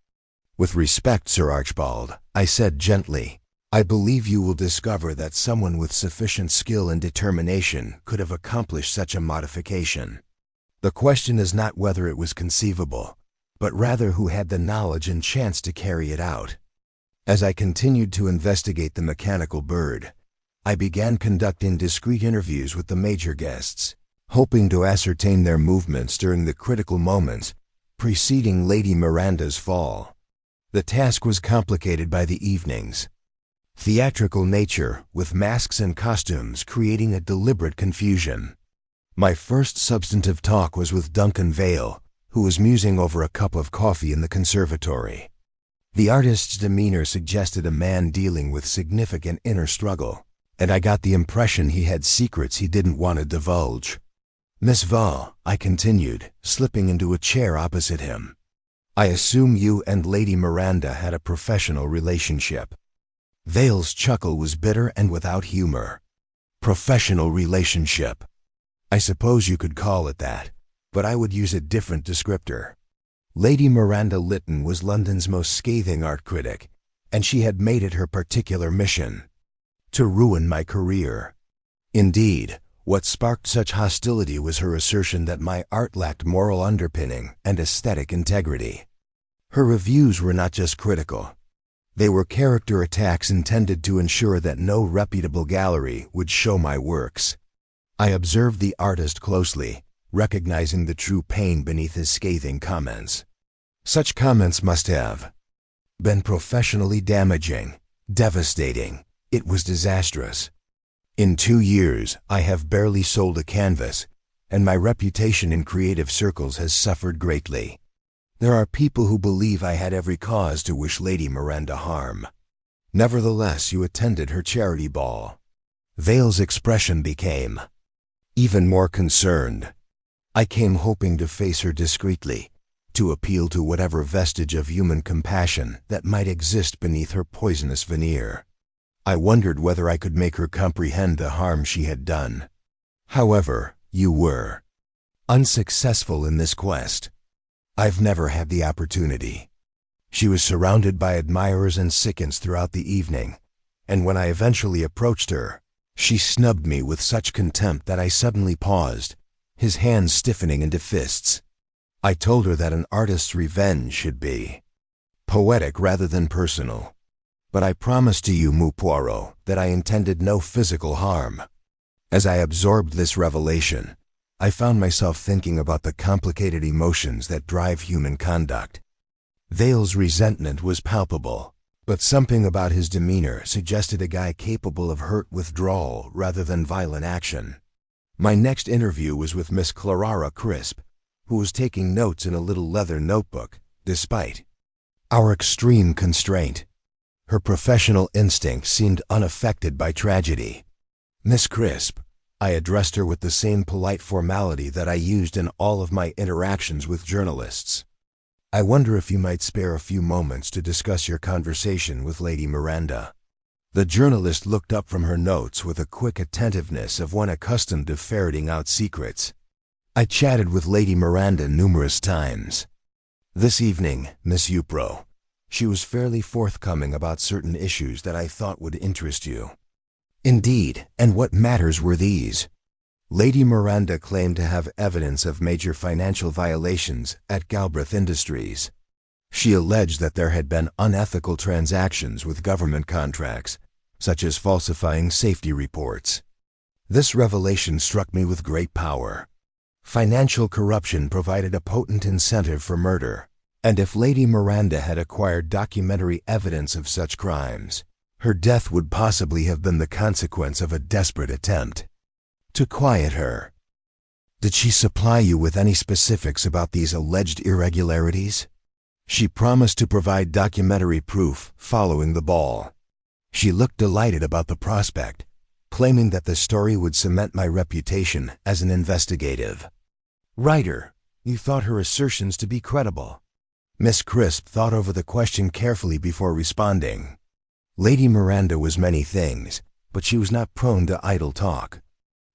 "With respect, Sir Archibald," I said gently, "I believe you will discover that someone with sufficient skill and determination could have accomplished such a modification. The question is not whether it was conceivable, but rather who had the knowledge and chance to carry it out." As I continued to investigate the mechanical bird, I began conducting discreet interviews with the major guests, hoping to ascertain their movements during the critical moments preceding Lady Miranda's fall. The task was complicated by the evening's theatrical nature, with masks and costumes creating a deliberate confusion. My first substantive talk was with Duncan Vale, who was musing over a cup of coffee in the conservatory. The artist's demeanor suggested a man dealing with significant inner struggle, and I got the impression he had secrets he didn't want to divulge. "Miss Vale," I continued, slipping into a chair opposite him, "I assume you and Lady Miranda had a professional relationship." Vale's chuckle was bitter and without humor. "Professional relationship. I suppose you could call it that, but I would use a different descriptor. Lady Miranda Lytton was London's most scathing art critic, and she had made it her particular mission to ruin my career. Indeed, what sparked such hostility was her assertion that my art lacked moral underpinning and aesthetic integrity. Her reviews were not just critical. They were character attacks intended to ensure that no reputable gallery would show my works. I observed the artist closely, recognizing the true pain beneath his scathing comments. Such comments must have been professionally damaging, devastating. It was disastrous. In 2 years, I have barely sold a canvas, and my reputation in creative circles has suffered greatly. There are people who believe I had every cause to wish Lady Miranda harm. Nevertheless, you attended her charity ball." Vale's expression became even more concerned. "I came hoping to face her discreetly, to appeal to whatever vestige of human compassion that might exist beneath her poisonous veneer. I wondered whether I could make her comprehend the harm she had done. However, you were unsuccessful in this quest. I've never had the opportunity." She was surrounded by admirers and seconds throughout the evening, and when I eventually approached her, she snubbed me with such contempt that I suddenly paused, his hands stiffening into fists. I told her that an artist's revenge should be poetic rather than personal. But I promise to you, Poirot, that I intended no physical harm. As I absorbed this revelation, I found myself thinking about the complicated emotions that drive human conduct. Vale's resentment was palpable, but something about his demeanor suggested a guy capable of hurt withdrawal rather than violent action. My next interview was with Miss Clara Crisp, who was taking notes in a little leather notebook, despite our extreme constraint. Her professional instinct seemed unaffected by tragedy. Miss Crisp, I addressed her with the same polite formality that I used in all of my interactions with journalists. I wonder if you might spare a few moments to discuss your conversation with Lady Miranda. The journalist looked up from her notes with a quick attentiveness of one accustomed to ferreting out secrets. I chatted with Lady Miranda numerous times. This evening, Miss Upro. She was fairly forthcoming about certain issues that I thought would interest you. Indeed, and what matters were these? Lady Miranda claimed to have evidence of major financial violations at Galbraith Industries. She alleged that there had been unethical transactions with government contracts, such as falsifying safety reports. This revelation struck me with great power. Financial corruption provided a potent incentive for murder, and if Lady Miranda had acquired documentary evidence of such crimes, her death would possibly have been the consequence of a desperate attempt to quiet her. Did she supply you with any specifics about these alleged irregularities? She promised to provide documentary proof following the ball. She looked delighted about the prospect, claiming that the story would cement my reputation as an investigative writer. You thought her assertions to be credible. Miss Crisp thought over the question carefully before responding. Lady Miranda was many things, but she was not prone to idle talk.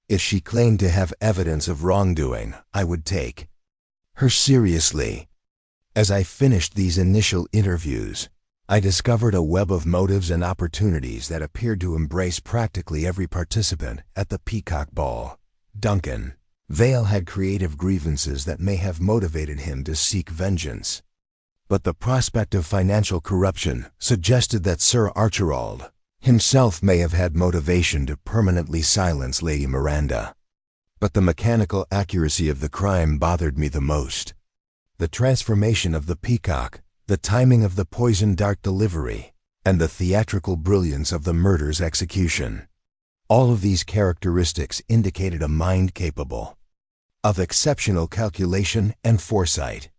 If she claimed to have evidence of wrongdoing, I would take her seriously. As I finished these initial interviews, I discovered a web of motives and opportunities that appeared to embrace practically every participant at the Peacock Ball. Duncan Vale had creative grievances that may have motivated him to seek vengeance. But the prospect of financial corruption suggested that Sir Archibald himself may have had motivation to permanently silence Lady Miranda. But the mechanical accuracy of the crime bothered me the most. The transformation of the peacock, the timing of the poison dart delivery, and the theatrical brilliance of the murder's execution. All of these characteristics indicated a mind capable of exceptional calculation and foresight.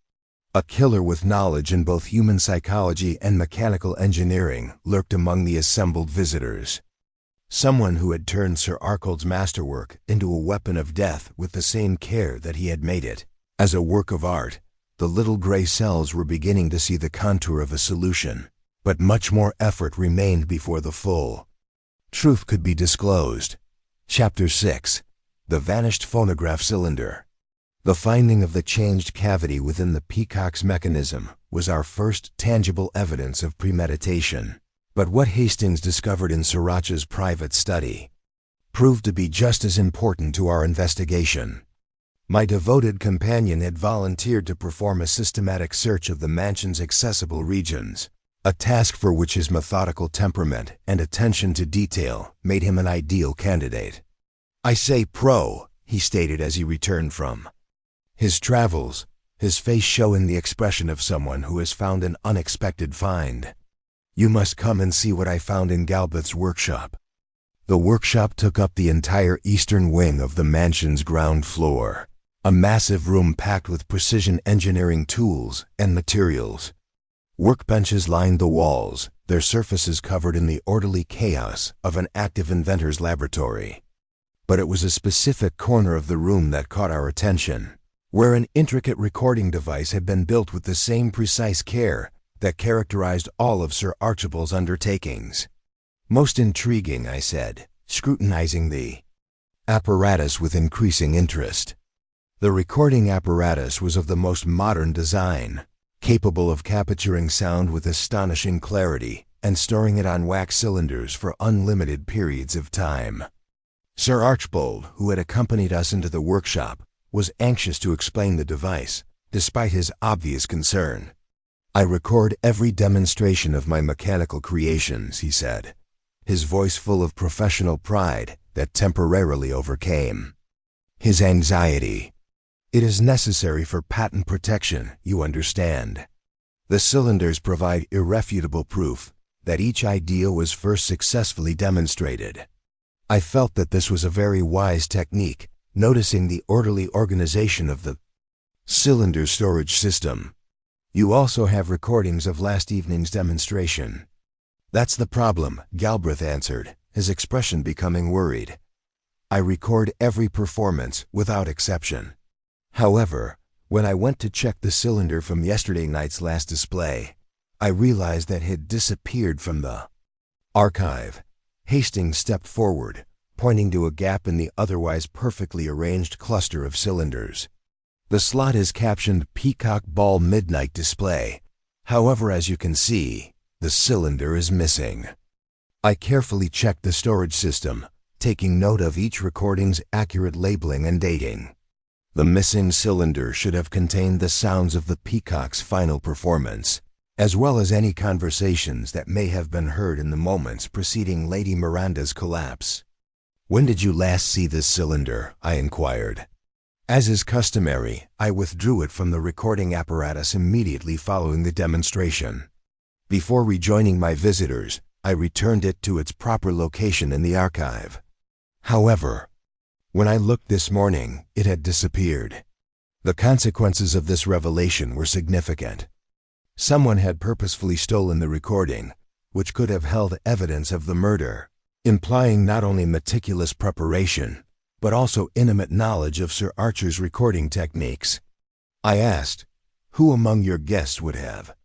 A killer with knowledge in both human psychology and mechanical engineering lurked among the assembled visitors. Someone who had turned Sir Archibald's masterwork into a weapon of death with the same care that he had made it. As a work of art, the little gray cells were beginning to see the contour of a solution, but much more effort remained before the full truth could be disclosed. Chapter 6. The Vanished Phonograph Cylinder. The finding of the changed cavity within the peacock's mechanism was our first tangible evidence of premeditation. But what Hastings discovered in Sriracha's private study proved to be just as important to our investigation. My devoted companion had volunteered to perform a systematic search of the mansion's accessible regions, a task for which his methodical temperament and attention to detail made him an ideal candidate. "I say pro," he stated as he returned from his travels, his face showing the expression of someone who has found an unexpected find. "You must come and see what I found in Galbraith's workshop." The workshop took up the entire eastern wing of the mansion's ground floor, a massive room packed with precision engineering tools and materials. Workbenches lined the walls, their surfaces covered in the orderly chaos of an active inventor's laboratory. But it was a specific corner of the room that caught our attention, where an intricate recording device had been built with the same precise care that characterized all of Sir Archibald's undertakings. "Most intriguing," I said, scrutinizing the apparatus with increasing interest. The recording apparatus was of the most modern design, capable of capturing sound with astonishing clarity and storing it on wax cylinders for unlimited periods of time. Sir Archibald, who had accompanied us into the workshop, was anxious to explain the device, despite his obvious concern. I record every demonstration of my mechanical creations, he said, his voice full of professional pride that temporarily overcame his anxiety. It is necessary for patent protection, you understand. The cylinders provide irrefutable proof that each idea was first successfully demonstrated. I felt that this was a very wise technique, noticing the orderly organization of the cylinder storage system. You also have recordings of last evening's demonstration. That's the problem, Galbraith answered, his expression becoming worried. I record every performance without exception. However, when I went to check the cylinder from yesterday night's last display, I realized that it had disappeared from the archive. Hastings stepped forward, pointing to a gap in the otherwise perfectly arranged cluster of cylinders. The slot is captioned Peacock Ball Midnight Display. However, as you can see, the cylinder is missing. I carefully checked the storage system, taking note of each recording's accurate labeling and dating. The missing cylinder should have contained the sounds of the Peacock's final performance, as well as any conversations that may have been heard in the moments preceding Lady Miranda's collapse. When did you last see this cylinder? I inquired. As is customary, I withdrew it from the recording apparatus immediately following the demonstration. Before rejoining my visitors, I returned it to its proper location in the archive. However, when I looked this morning, it had disappeared. The consequences of this revelation were significant. Someone had purposefully stolen the recording, which could have held evidence of the murder, implying not only meticulous preparation, but also intimate knowledge of Sir Archer's recording techniques. I asked, who among your guests would have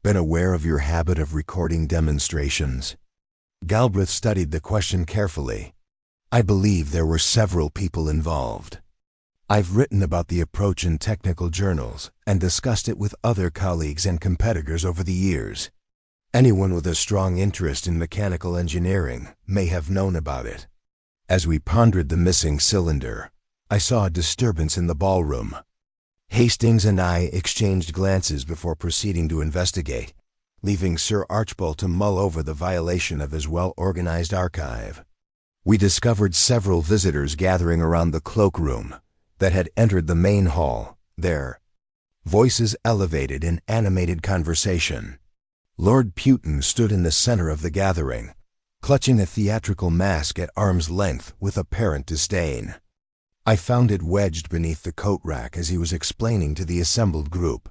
been aware of your habit of recording demonstrations? Galbraith studied the question carefully. I believe there were several people involved. I've written about the approach in technical journals and discussed it with other colleagues and competitors over the years. Anyone with a strong interest in mechanical engineering may have known about it. As we pondered the missing cylinder, I saw a disturbance in the ballroom. Hastings and I exchanged glances before proceeding to investigate, leaving Sir Archibald to mull over the violation of his well-organized archive. We discovered several visitors gathering around the cloakroom that had entered the main hall, their voices elevated in animated conversation. Lord Putin stood in the center of the gathering, clutching a theatrical mask at arm's length with apparent disdain. I found it wedged beneath the coat rack as he was explaining to the assembled group.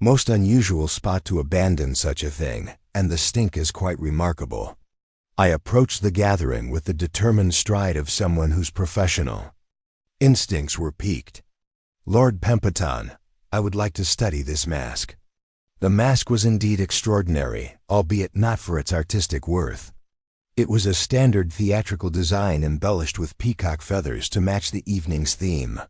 Most unusual spot to abandon such a thing, and the stink is quite remarkable. I approached the gathering with the determined stride of someone whose professional instincts were piqued. Lord Pemberton, I would like to study this mask. The mask was indeed extraordinary, albeit not for its artistic worth. It was a standard theatrical design embellished with peacock feathers to match the evening's theme.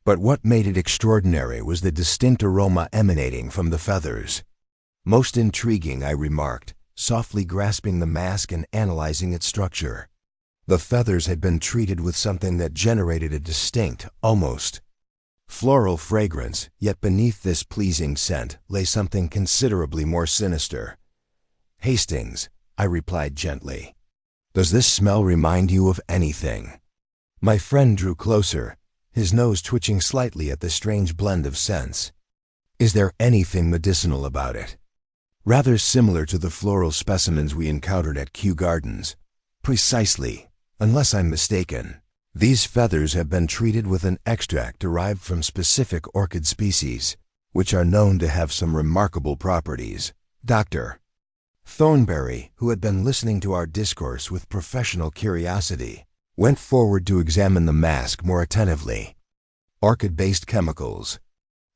But what made it extraordinary was the distinct aroma emanating from the feathers. Most intriguing, I remarked, softly grasping the mask and analyzing its structure. The feathers had been treated with something that generated a distinct, almost floral fragrance, yet beneath this pleasing scent lay something considerably more sinister. Hastings, I replied gently, does this smell remind you of anything? My friend drew closer, his nose twitching slightly at the strange blend of scents. Is there anything medicinal about it? Rather similar to the floral specimens we encountered at Kew Gardens. Precisely, unless I'm mistaken. These feathers have been treated with an extract derived from specific orchid species, which are known to have some remarkable properties. Dr. Thornberry, who had been listening to our discourse with professional curiosity, went forward to examine the mask more attentively. Orchid-based chemicals.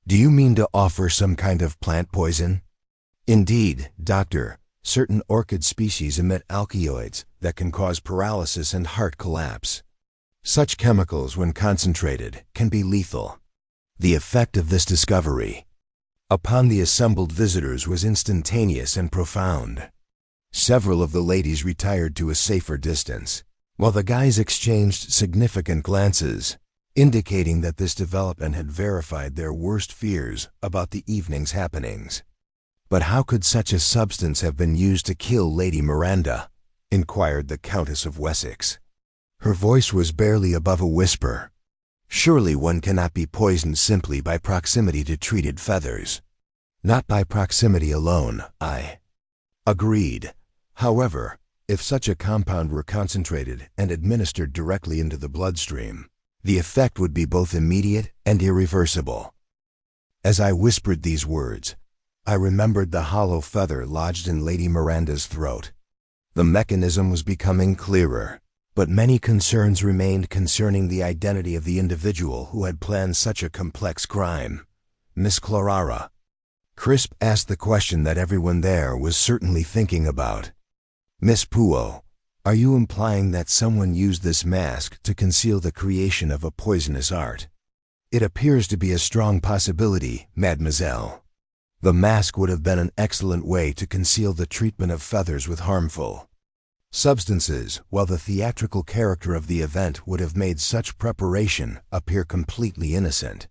Do you mean to offer some kind of plant poison? Indeed, Doctor, certain orchid species emit alkaloids that can cause paralysis and heart collapse. Such chemicals, when concentrated, can be lethal. The effect of this discovery upon the assembled visitors was instantaneous and profound. Several of the ladies retired to a safer distance, while the guys exchanged significant glances, indicating that this development had verified their worst fears about the evening's happenings. "But how could such a substance have been used to kill Lady Miranda?" inquired the Countess of Wessex. Her voice was barely above a whisper. "Surely one cannot be poisoned simply by proximity to treated feathers." "Not by proximity alone," I agreed. "However, if such a compound were concentrated and administered directly into the bloodstream, the effect would be both immediate and irreversible." As I whispered these words, I remembered the hollow feather lodged in Lady Miranda's throat. The mechanism was becoming clearer, but many concerns remained concerning the identity of the individual who had planned such a complex crime. "Miss Clara?" Crisp asked the question that everyone there was certainly thinking about. "Miss Poirot, are you implying that someone used this mask to conceal the creation of a poisonous art?" "It appears to be a strong possibility, mademoiselle. The mask would have been an excellent way to conceal the treatment of feathers with harmful substances, while the theatrical character of the event would have made such preparation appear completely innocent."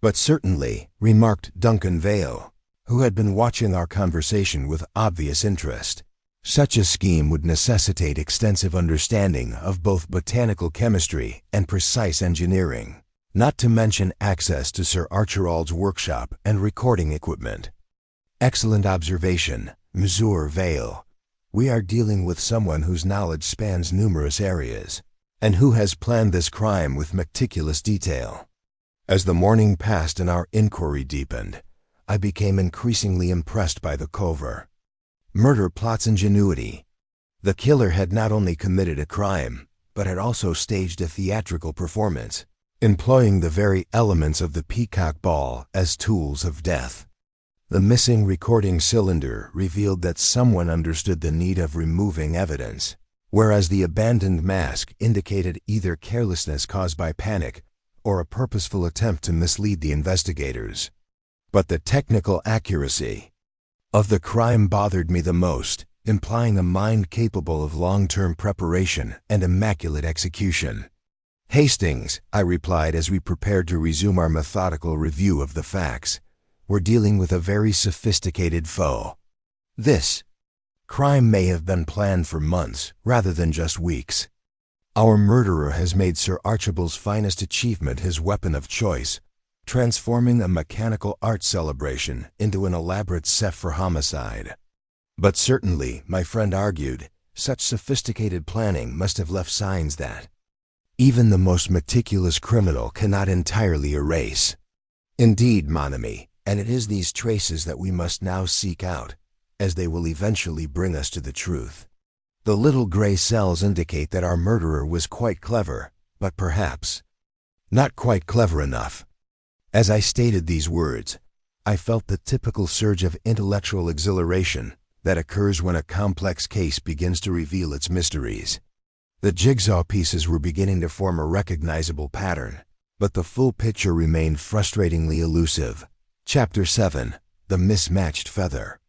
"But certainly," remarked Duncan Vale, who had been watching our conversation with obvious interest, "such a scheme would necessitate extensive understanding of both botanical chemistry and precise engineering, not to mention access to Sir Archibald's workshop and recording equipment." "Excellent observation, Monsieur Vale. We are dealing with someone whose knowledge spans numerous areas, and who has planned this crime with meticulous detail." As the morning passed and our inquiry deepened, I became increasingly impressed by the covert murder plot's ingenuity. The killer had not only committed a crime, but had also staged a theatrical performance, employing the very elements of the Peacock Ball as tools of death. The missing recording cylinder revealed that someone understood the need of removing evidence, whereas the abandoned mask indicated either carelessness caused by panic or a purposeful attempt to mislead the investigators. But the technical accuracy of the crime bothered me the most, implying a mind capable of long-term preparation and immaculate execution. "Hastings," I replied as we prepared to resume our methodical review of the facts, "we're dealing with a very sophisticated foe. This crime may have been planned for months rather than just weeks. Our murderer has made Sir Archibald's finest achievement his weapon of choice, transforming a mechanical art celebration into an elaborate set for homicide." "But certainly," my friend argued, "such sophisticated planning must have left signs that even the most meticulous criminal cannot entirely erase." "Indeed, mon ami, and it is these traces that we must now seek out, as they will eventually bring us to the truth. The little gray cells indicate that our murderer was quite clever, but perhaps not quite clever enough." As I stated these words, I felt the typical surge of intellectual exhilaration that occurs when a complex case begins to reveal its mysteries. The jigsaw pieces were beginning to form a recognizable pattern, but the full picture remained frustratingly elusive. Chapter 7: The Mismatched Feather.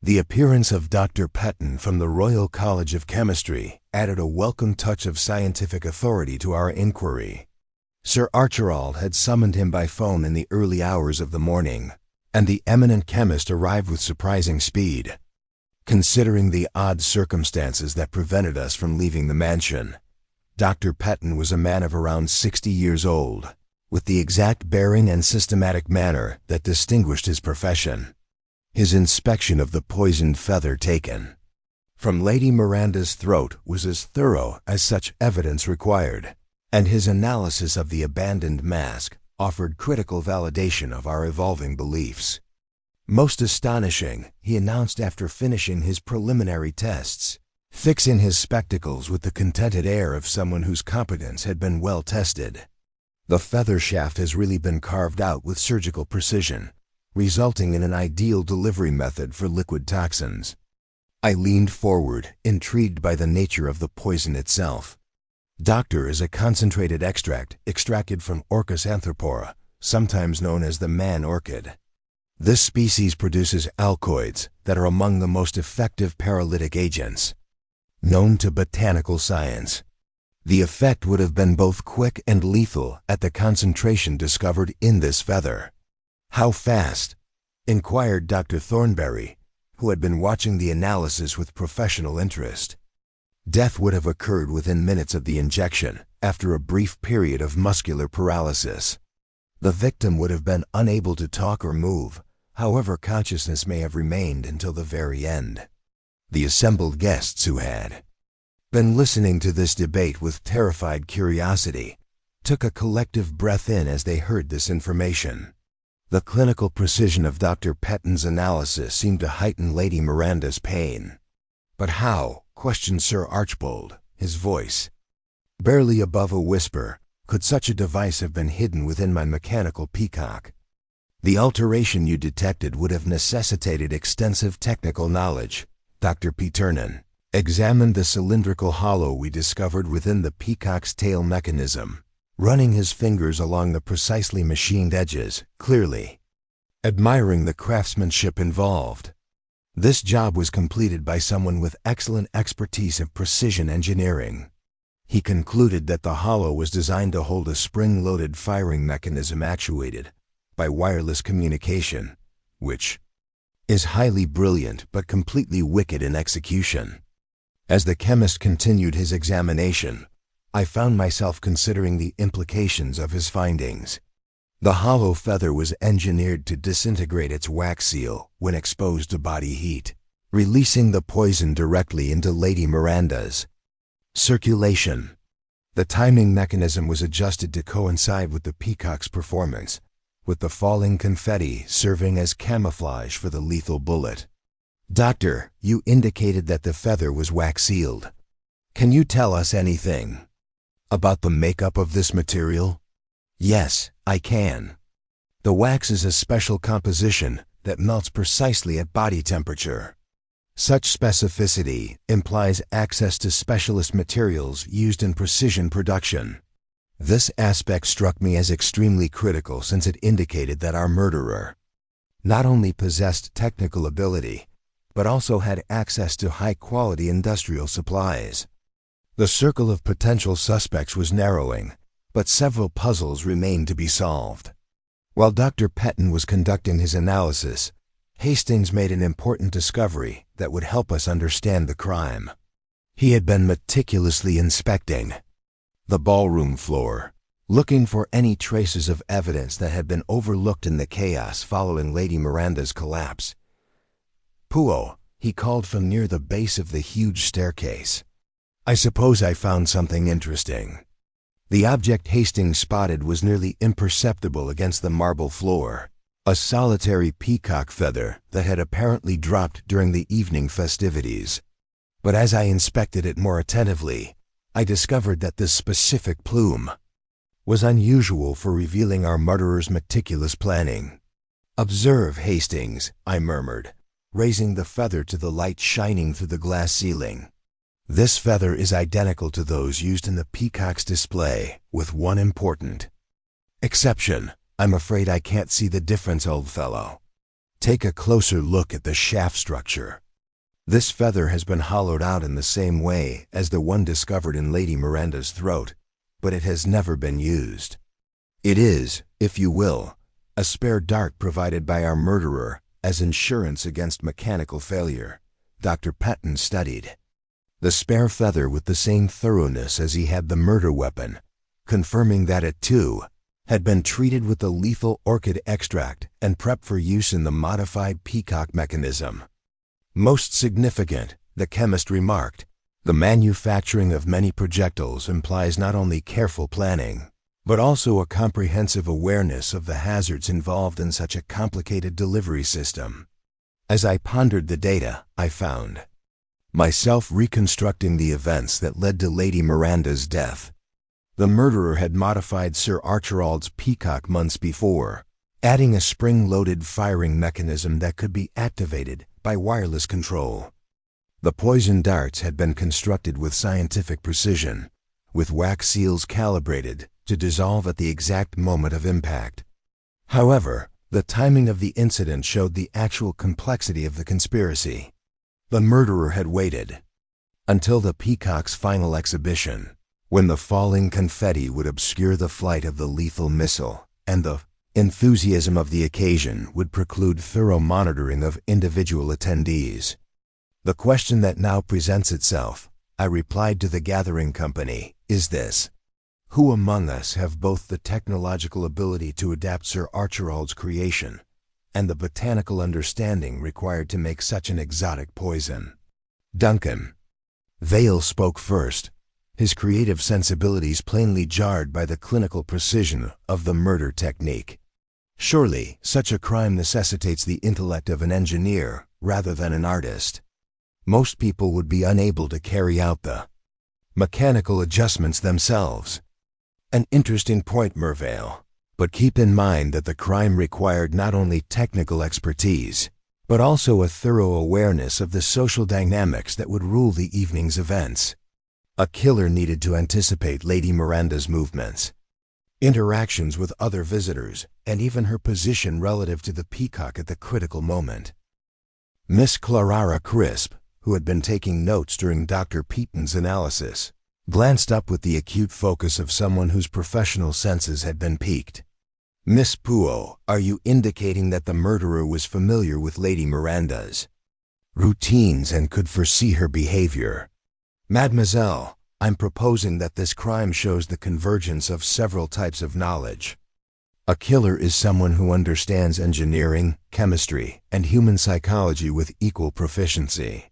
The appearance of Dr. Petton from the Royal College of Chemistry added a welcome touch of scientific authority to our inquiry. Sir Archibald had summoned him by phone in the early hours of the morning, and the eminent chemist arrived with surprising speed. Considering the odd circumstances that prevented us from leaving the mansion, Dr. Petton was a man of around 60 years old, with the exact bearing and systematic manner that distinguished his profession. His inspection of the poisoned feather taken from Lady Miranda's throat was as thorough as such evidence required, and his analysis of the abandoned mask offered critical validation of our evolving beliefs. "Most astonishing," he announced after finishing his preliminary tests, fixing his spectacles with the contented air of someone whose competence had been well tested. "The feather shaft has really been carved out with surgical precision, resulting in an ideal delivery method for liquid toxins." I leaned forward, intrigued by the nature of the poison itself. "Doctor is a concentrated extract extracted from Orchis anthropora, sometimes known as the man orchid. This species produces alkaloids that are among the most effective paralytic agents known to botanical science. The effect would have been both quick and lethal at the concentration discovered in this feather." "How fast?" inquired Dr. Thornberry, who had been watching the analysis with professional interest. Death would have occurred within minutes of the injection, after a brief period of muscular paralysis. The victim would have been unable to talk or move, however consciousness may have remained until the very end. The assembled guests, who had been listening to this debate with terrified curiosity, took a collective breath in as they heard this information. The clinical precision of Dr. Petton's analysis seemed to heighten Lady Miranda's pain. "But how?" questioned Sir Archibald, his voice barely above a whisper. "Could such a device have been hidden within my mechanical peacock? The alteration you detected would have necessitated extensive technical knowledge." Dr. Peternan examined the cylindrical hollow we discovered within the peacock's tail mechanism, running his fingers along the precisely machined edges, clearly admiring the craftsmanship involved. This job was completed by someone with excellent expertise of precision engineering. He concluded that the hollow was designed to hold a spring-loaded firing mechanism actuated by wireless communication, which is highly brilliant but completely wicked in execution. As the chemist continued his examination, I found myself considering the implications of his findings. The hollow feather was engineered to disintegrate its wax seal when exposed to body heat, releasing the poison directly into Lady Miranda's circulation. The timing mechanism was adjusted to coincide with the peacock's performance, with the falling confetti serving as camouflage for the lethal bullet. "Doctor, you indicated that the feather was wax-sealed. Can you tell us anything about the makeup of this material?" "Yes, I can. The wax is a special composition that melts precisely at body temperature. Such specificity implies access to specialist materials used in precision production. This aspect struck me as extremely critical since it indicated that our murderer not only possessed technical ability, but also had access to high-quality industrial supplies. The circle of potential suspects was narrowing, but several puzzles remained to be solved. While Dr. Petton was conducting his analysis, Hastings made an important discovery that would help us understand the crime. He had been meticulously inspecting the ballroom floor, looking for any traces of evidence that had been overlooked in the chaos following Lady Miranda's collapse. "Puo," he called from near the base of the huge staircase. "I suppose I found something interesting." The object Hastings spotted was nearly imperceptible against the marble floor, a solitary peacock feather that had apparently dropped during the evening festivities. But as I inspected it more attentively, I discovered that this specific plume was unusual for revealing our murderer's meticulous planning. "Observe, Hastings," I murmured, raising the feather to the light shining through the glass ceiling. "This feather is identical to those used in the peacock's display, with one important exception. I'm afraid I can't see the difference, old fellow. Take a closer look at the shaft structure. This feather has been hollowed out in the same way as the one discovered in Lady Miranda's throat, but it has never been used. It is, if you will, a spare dart provided by our murderer as insurance against mechanical failure." Dr. Petton studied the spare feather with the same thoroughness as he had the murder weapon, confirming that it, too, had been treated with the lethal orchid extract and prepped for use in the modified peacock mechanism. "Most significant," the chemist remarked, "the manufacturing of many projectiles implies not only careful planning, but also a comprehensive awareness of the hazards involved in such a complicated delivery system." As I pondered the data, I found myself reconstructing the events that led to Lady Miranda's death. The murderer had modified Sir Archibald's peacock months before, adding a spring-loaded firing mechanism that could be activated by wireless control. The poison darts had been constructed with scientific precision, with wax seals calibrated to dissolve at the exact moment of impact. However, the timing of the incident showed the actual complexity of the conspiracy. The murderer had waited until the peacock's final exhibition, when the falling confetti would obscure the flight of the lethal missile, and the Enthusiasm of the occasion would preclude thorough monitoring of individual attendees. The question that now presents itself, I replied to the gathering company, is this: who among us have both the technological ability to adapt Sir Archibald's creation and the botanical understanding required to make such an exotic poison? Duncan. Vale spoke first, his creative sensibilities plainly jarred by the clinical precision of the murder technique. Surely, such a crime necessitates the intellect of an engineer rather than an artist. Most people would be unable to carry out the mechanical adjustments themselves. An interesting point, Mervale. But keep in mind that the crime required not only technical expertise, but also a thorough awareness of the social dynamics that would rule the evening's events. A killer needed to anticipate Lady Miranda's movements, interactions with other visitors, and even her position relative to the Peacock at the critical moment. Miss Clara Crisp, who had been taking notes during Dr. Peaton's analysis, glanced up with the acute focus of someone whose professional senses had been piqued. Miss Puo, are you indicating that the murderer was familiar with Lady Miranda's routines and could foresee her behavior? Mademoiselle, I'm proposing that this crime shows the convergence of several types of knowledge. A killer is someone who understands engineering, chemistry, and human psychology with equal proficiency.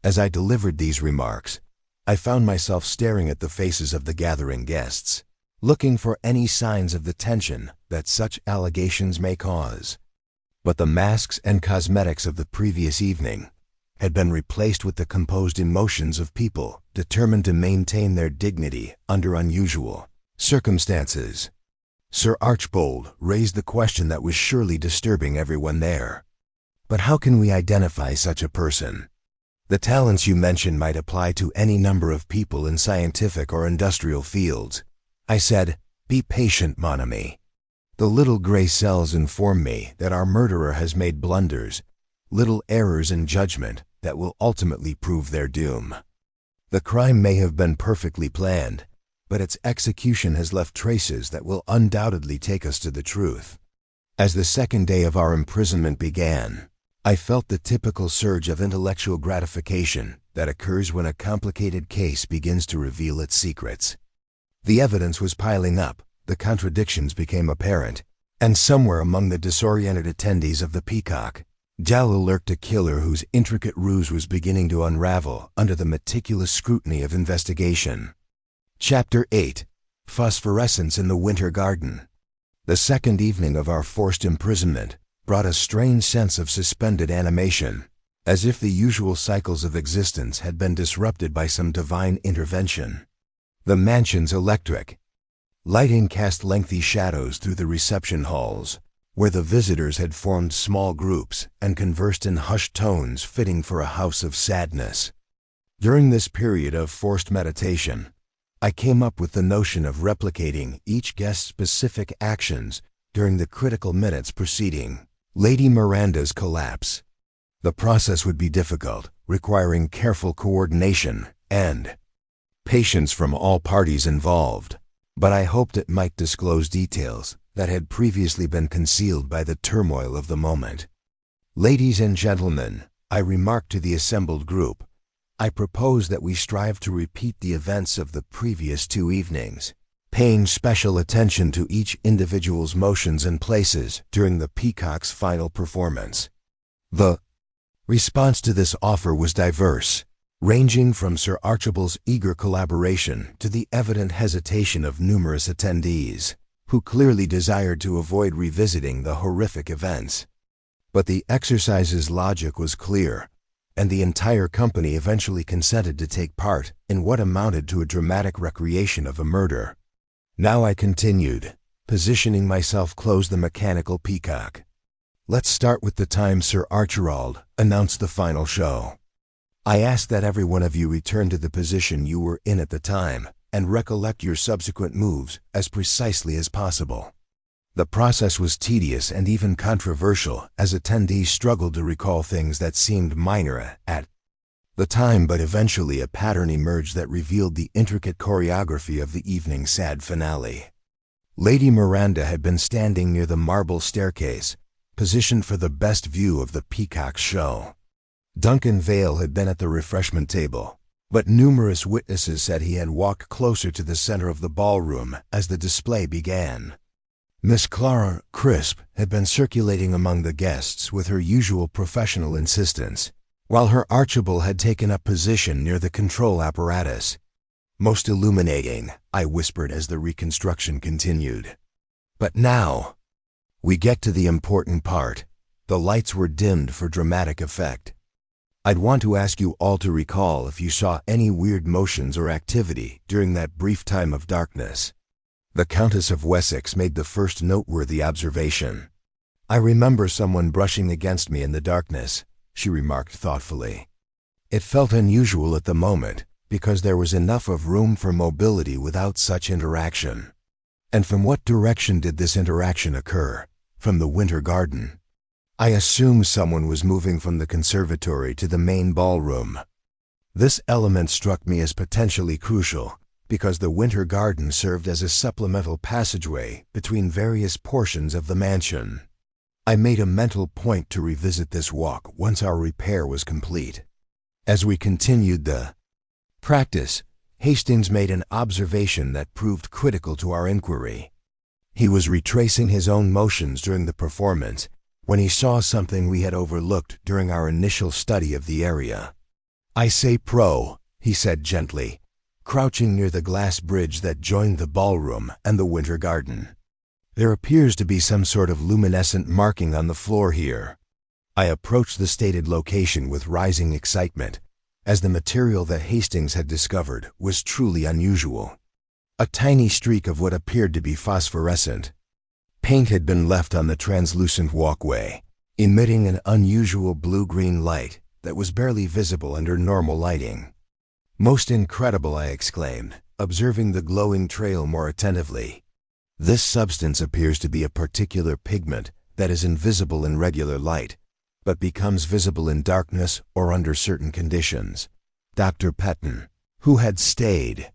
As I delivered these remarks, I found myself staring at the faces of the gathering guests, looking for any signs of the tension that such allegations may cause. But the masks and cosmetics of the previous evening had been replaced with the composed emotions of people determined to maintain their dignity under unusual circumstances. Sir Archibald raised the question that was surely disturbing everyone there. But how can we identify such a person? The talents you mentioned might apply to any number of people in scientific or industrial fields. I said, be patient, mon ami. The little gray cells inform me that our murderer has made blunders, little errors in judgment that will ultimately prove their doom. The crime may have been perfectly planned, but its execution has left traces that will undoubtedly take us to the truth. As the second day of our imprisonment began, I felt the typical surge of intellectual gratification that occurs when a complicated case begins to reveal its secrets. The evidence was piling up, the contradictions became apparent, and somewhere among the disoriented attendees of the Peacock, Jalil lurked a killer whose intricate ruse was beginning to unravel under the meticulous scrutiny of investigation. Chapter 8. Phosphorescence in the Winter Garden. The second evening of our forced imprisonment brought a strange sense of suspended animation, as if the usual cycles of existence had been disrupted by some divine intervention. The mansion's electric lighting cast lengthy shadows through the reception halls, where the visitors had formed small groups and conversed in hushed tones fitting for a house of sadness. During this period of forced meditation, I came up with the notion of replicating each guest's specific actions during the critical minutes preceding Lady Miranda's collapse. The process would be difficult, requiring careful coordination and patience from all parties involved, but I hoped it might disclose details that had previously been concealed by the turmoil of the moment. Ladies and gentlemen, I remarked to the assembled group, I propose that we strive to repeat the events of the previous 2 evenings, paying special attention to each individual's motions and places during the Peacock's final performance. The response to this offer was diverse, ranging from Sir Archibald's eager collaboration to the evident hesitation of numerous attendees, who clearly desired to avoid revisiting the horrific events. But the exercise's logic was clear, and the entire company eventually consented to take part in what amounted to a dramatic recreation of a murder. Now I continued, positioning myself close the mechanical Peacock. Let's start with the time Sir Archibald announced the final show. I ask that every one of you return to the position you were in at the time and recollect your subsequent moves as precisely as possible. The process was tedious and even controversial as attendees struggled to recall things that seemed minor at the time, but eventually a pattern emerged that revealed the intricate choreography of the evening's sad finale. Lady Miranda had been standing near the marble staircase, positioned for the best view of the Peacock show. Duncan Vale had been at the refreshment table, but numerous witnesses said he had walked closer to the center of the ballroom as the display began. Miss Clara Crisp had been circulating among the guests with her usual professional insistence, while her Archibald had taken up position near the control apparatus. "Most illuminating," I whispered as the reconstruction continued. But now, we get to the important part. The lights were dimmed for dramatic effect. I'd want to ask you all to recall if you saw any weird motions or activity during that brief time of darkness. The Countess of Wessex made the first noteworthy observation. "I remember someone brushing against me in the darkness," she remarked thoughtfully. "It felt unusual at the moment, because there was enough of room for mobility without such interaction." "And from what direction did this interaction occur? From the Winter Garden?" "I assume someone was moving from the conservatory to the main ballroom." This element struck me as potentially crucial, because the Winter Garden served as a supplemental passageway between various portions of the mansion. I made a mental point to revisit this walk once our repair was complete. As we continued the practice, Hastings made an observation that proved critical to our inquiry. He was retracing his own motions during the performance when he saw something we had overlooked during our initial study of the area. "I say, Pro," he said gently, crouching near the glass bridge that joined the ballroom and the Winter Garden. "There appears to be some sort of luminescent marking on the floor here." I approached the stated location with rising excitement, as the material that Hastings had discovered was truly unusual. A tiny streak of what appeared to be phosphorescent paint had been left on the translucent walkway, emitting an unusual blue-green light that was barely visible under normal lighting. "Most incredible," I exclaimed, observing the glowing trail more attentively. "This substance appears to be a particular pigment that is invisible in regular light, but becomes visible in darkness or under certain conditions." Dr. Petton, who had stayed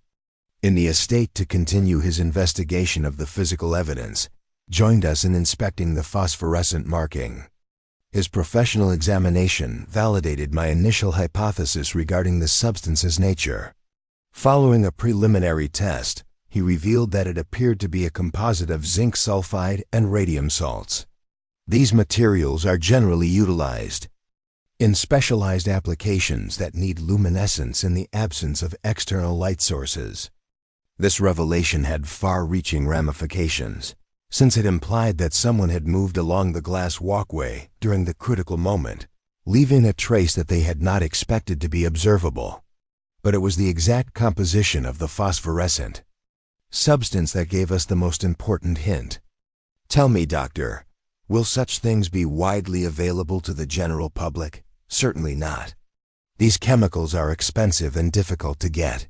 in the estate to continue his investigation of the physical evidence, joined us in inspecting the phosphorescent marking. His professional examination validated my initial hypothesis regarding the substance's nature. Following a preliminary test, he revealed that it appeared to be a composite of zinc sulfide and radium salts. These materials are generally utilized in specialized applications that need luminescence in the absence of external light sources. This revelation had far-reaching ramifications, since it implied that someone had moved along the glass walkway during the critical moment, leaving a trace that they had not expected to be observable. But it was the exact composition of the phosphorescent substance that gave us the most important hint. "Tell me, Doctor, will such things be widely available to the general public?" "Certainly not. These chemicals are expensive and difficult to get.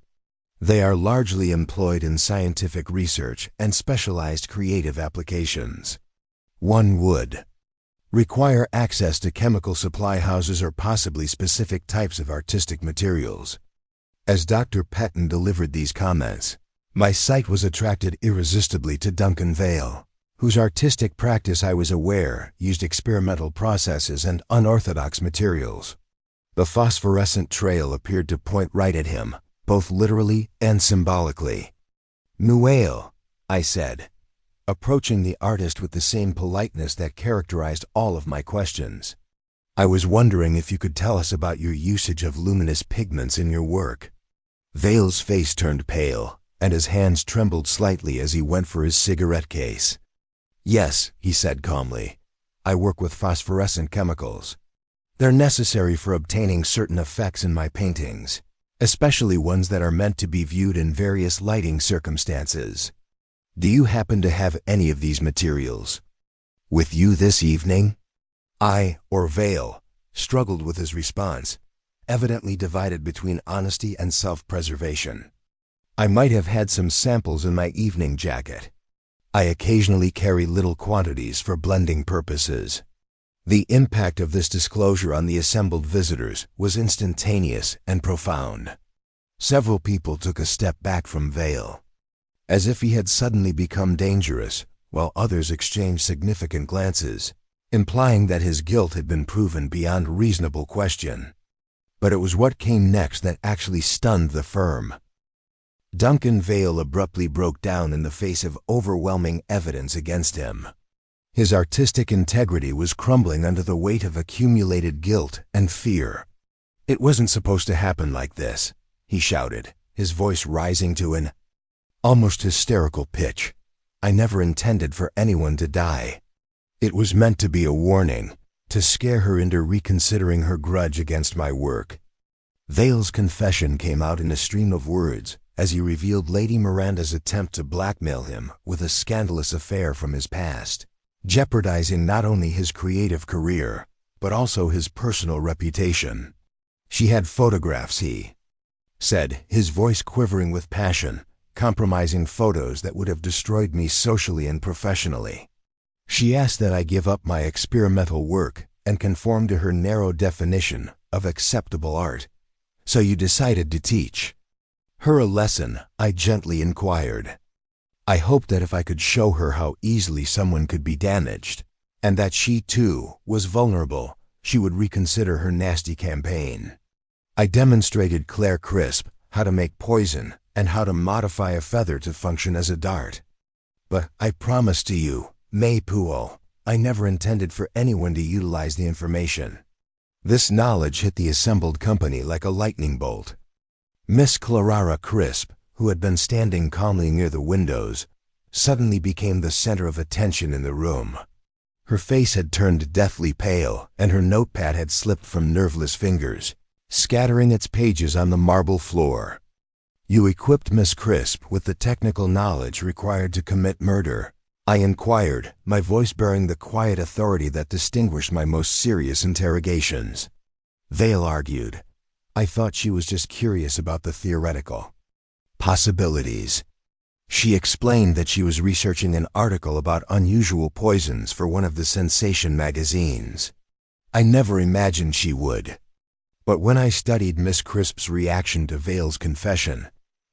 They are largely employed in scientific research and specialized creative applications. One would require access to chemical supply houses or possibly specific types of artistic materials." As Dr. Petton delivered these comments, my sight was attracted irresistibly to Duncan Vale, whose artistic practice I was aware used experimental processes and unorthodox materials. The phosphorescent trail appeared to point right at him, both literally and symbolically. "Nuale," I said, approaching the artist with the same politeness that characterized all of my questions. "I was wondering if you could tell us about your usage of luminous pigments in your work." Vale's face turned pale, and his hands trembled slightly as he went for his cigarette case. "Yes," he said calmly, "I work with phosphorescent chemicals. They're necessary for obtaining certain effects in my paintings, especially ones that are meant to be viewed in various lighting circumstances. Do you happen to have any of these materials with you this evening?" I, or Vale, struggled with his response, evidently divided between honesty and self-preservation. "I might have had some samples in my evening jacket. I occasionally carry little quantities for blending purposes." The impact of this disclosure on the assembled visitors was instantaneous and profound. Several people took a step back from Vale. as if he had suddenly become dangerous, while others exchanged significant glances, implying that his guilt had been proven beyond reasonable question. But it was what came next that actually stunned the firm. Duncan Vale abruptly broke down in the face of overwhelming evidence against him. His artistic integrity was crumbling under the weight of accumulated guilt and fear. "It wasn't supposed to happen like this," he shouted, his voice rising to an almost hysterical pitch. "I never intended for anyone to die. It was meant to be a warning, to scare her into reconsidering her grudge against my work." Vale's confession came out in a stream of words as he revealed Lady Miranda's attempt to blackmail him with a scandalous affair from his past, jeopardizing not only his creative career, but also his personal reputation. "She had photographs," he said, his voice quivering with passion, "compromising photos that would have destroyed me socially and professionally. She asked that I give up my experimental work and conform to her narrow definition of acceptable art. So you decided to teach her a lesson?" I gently inquired. I hoped that if I could show her how easily someone could be damaged, and that she too was vulnerable, she would reconsider her nasty campaign. I demonstrated Claire Crisp how to make poison and how to modify a feather to function as a dart. But I promise to you, May Poole, I never intended for anyone to utilize the information. This knowledge hit the assembled company like a lightning bolt. Miss Clara Crisp, who had been standing calmly near the windows, suddenly became the center of attention in the room. Her face had turned deathly pale, and her notepad had slipped from nerveless fingers, scattering its pages on the marble floor. "You equipped Miss Crisp with the technical knowledge required to commit murder?" I inquired, my voice bearing the quiet authority that distinguished my most serious interrogations. Vale argued, "I thought she was just curious about the theoretical possibilities." She explained that she was researching an article about unusual poisons for one of the sensation magazines. I never imagined she would. But when I studied Miss Crisp's reaction to Vale's confession,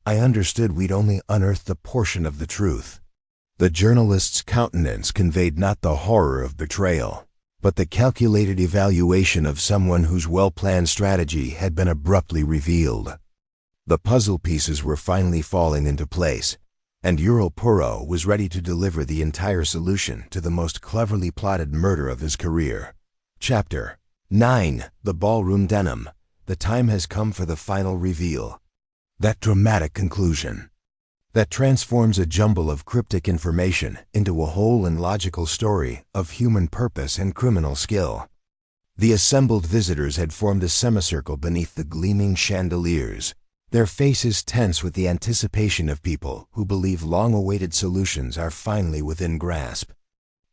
I understood we'd only unearthed a portion of the truth. The journalist's countenance conveyed not the horror of betrayal, but the calculated evaluation of someone whose well-planned strategy had been abruptly revealed. The puzzle pieces were finally falling into place, and Hercule Poirot was ready to deliver the entire solution to the most cleverly plotted murder of his career. Chapter 9. The Ballroom Denim. The time has come for the final reveal. That dramatic conclusion that transforms a jumble of cryptic information into a whole and logical story of human purpose and criminal skill. The assembled visitors had formed a semicircle beneath the gleaming chandeliers, their faces tense with the anticipation of people who believe long-awaited solutions are finally within grasp.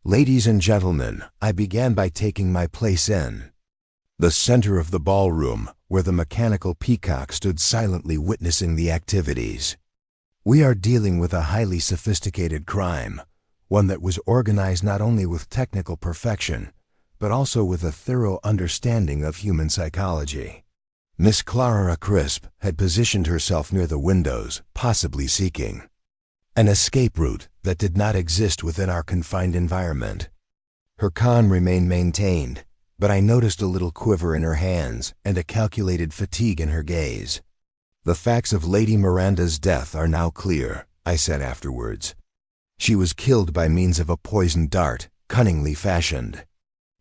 "Ladies and gentlemen," I began by taking my place in the center of the ballroom, where the mechanical Peacock stood silently witnessing the activities. "We are dealing with a highly sophisticated crime, one that was organized not only with technical perfection, but also with a thorough understanding of human psychology." Miss Clara Crisp had positioned herself near the windows, possibly seeking an escape route that did not exist within our confined environment. Her calm remained maintained, but I noticed a little quiver in her hands and a calculated fatigue in her gaze. "The facts of Lady Miranda's death are now clear," I said afterwards. "She was killed by means of a poisoned dart, cunningly fashioned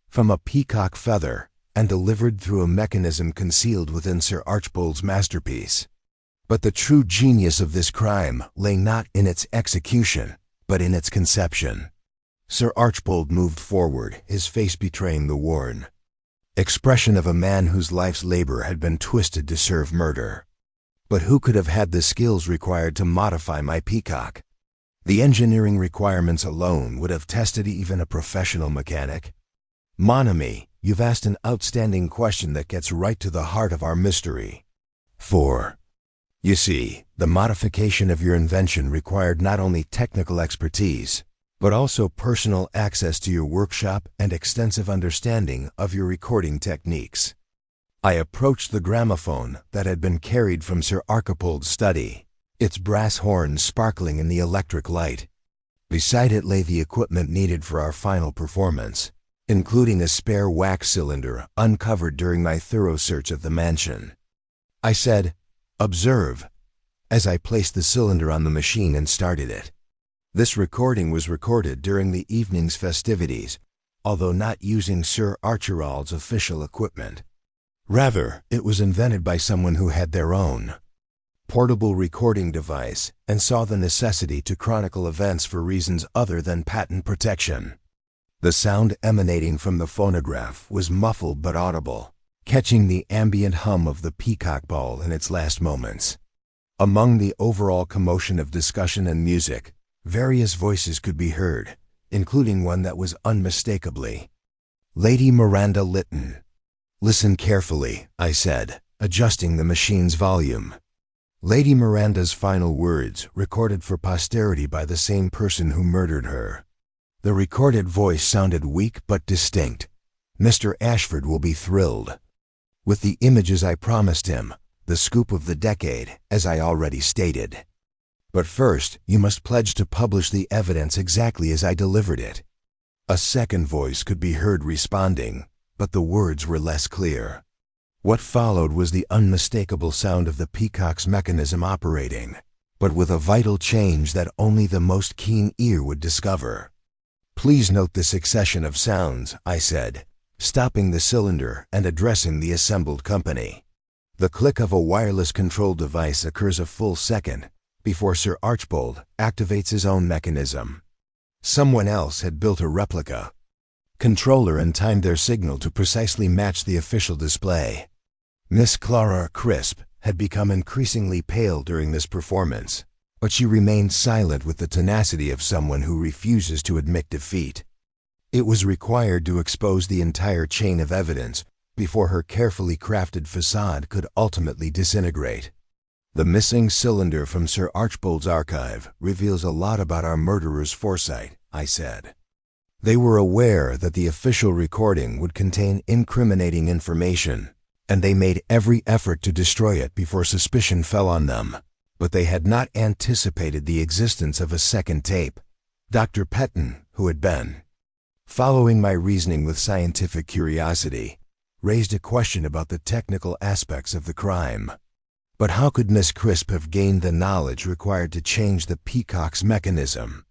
from a peacock feather and delivered through a mechanism concealed within Sir Archibald's masterpiece. But the true genius of this crime lay not in its execution, but in its conception." Sir Archibald moved forward, his face betraying the worn expression of a man whose life's labor had been twisted to serve murder. "But who could have had the skills required to modify my peacock? The engineering requirements alone would have tested even a professional mechanic." "Mon ami, you've asked an outstanding question that gets right to the heart of our mystery. For, you see, the modification of your invention required not only technical expertise, but also personal access to your workshop and extensive understanding of your recording techniques." I approached the gramophone that had been carried from Sir Archibald's study, its brass horns sparkling in the electric light. Beside it lay the equipment needed for our final performance, including a spare wax cylinder uncovered during my thorough search of the mansion. I said, "Observe," as I placed the cylinder on the machine and started it. This recording was recorded during the evening's festivities, although not using Sir Archibald's official equipment. Rather, it was invented by someone who had their own portable recording device and saw the necessity to chronicle events for reasons other than patent protection. The sound emanating from the phonograph was muffled but audible, catching the ambient hum of the Peacock Ball in its last moments. Among the overall commotion of discussion and music, various voices could be heard, including one that was unmistakably Lady Miranda Lytton. "Listen carefully," I said, adjusting the machine's volume. Lady Miranda's final words, recorded for posterity by the same person who murdered her. The recorded voice sounded weak but distinct. "Mr. Ashford will be thrilled with the images I promised him, the scoop of the decade, as I already stated. But first, you must pledge to publish the evidence exactly as I delivered it." A second voice could be heard responding, but the words were less clear. What followed was the unmistakable sound of the Peacock's mechanism operating, but with a vital change that only the most keen ear would discover. "Please note the succession of sounds," I said, stopping the cylinder and addressing the assembled company. The click of a wireless control device occurs a full second before Sir Archibald activates his own mechanism. Someone else had built a replica controller and timed their signal to precisely match the official display. Miss Clara Crisp had become increasingly pale during this performance, but she remained silent with the tenacity of someone who refuses to admit defeat. It was required to expose the entire chain of evidence before her carefully crafted facade could ultimately disintegrate. "The missing cylinder from Sir Archibald's archive reveals a lot about our murderer's foresight," I said. They were aware that the official recording would contain incriminating information, and they made every effort to destroy it before suspicion fell on them. But they had not anticipated the existence of a second tape. Dr. Petton, who had been following my reasoning with scientific curiosity, raised a question about the technical aspects of the crime. But how could Miss Crisp have gained the knowledge required to change the Peacock's mechanism?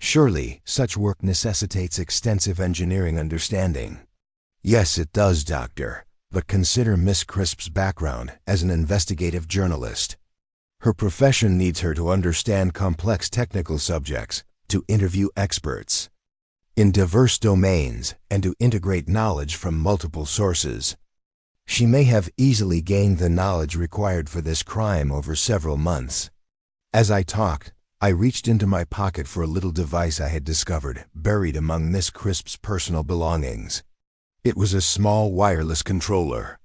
Surely, such work necessitates extensive engineering understanding. "Yes, it does, Doctor, but consider Miss Crisp's background as an investigative journalist. Her profession needs her to understand complex technical subjects, to interview experts in diverse domains, and to integrate knowledge from multiple sources. She may have easily gained the knowledge required for this crime over several months." As I talked, I reached into my pocket for a little device I had discovered buried among Miss Crisp's personal belongings. It was a small wireless controller,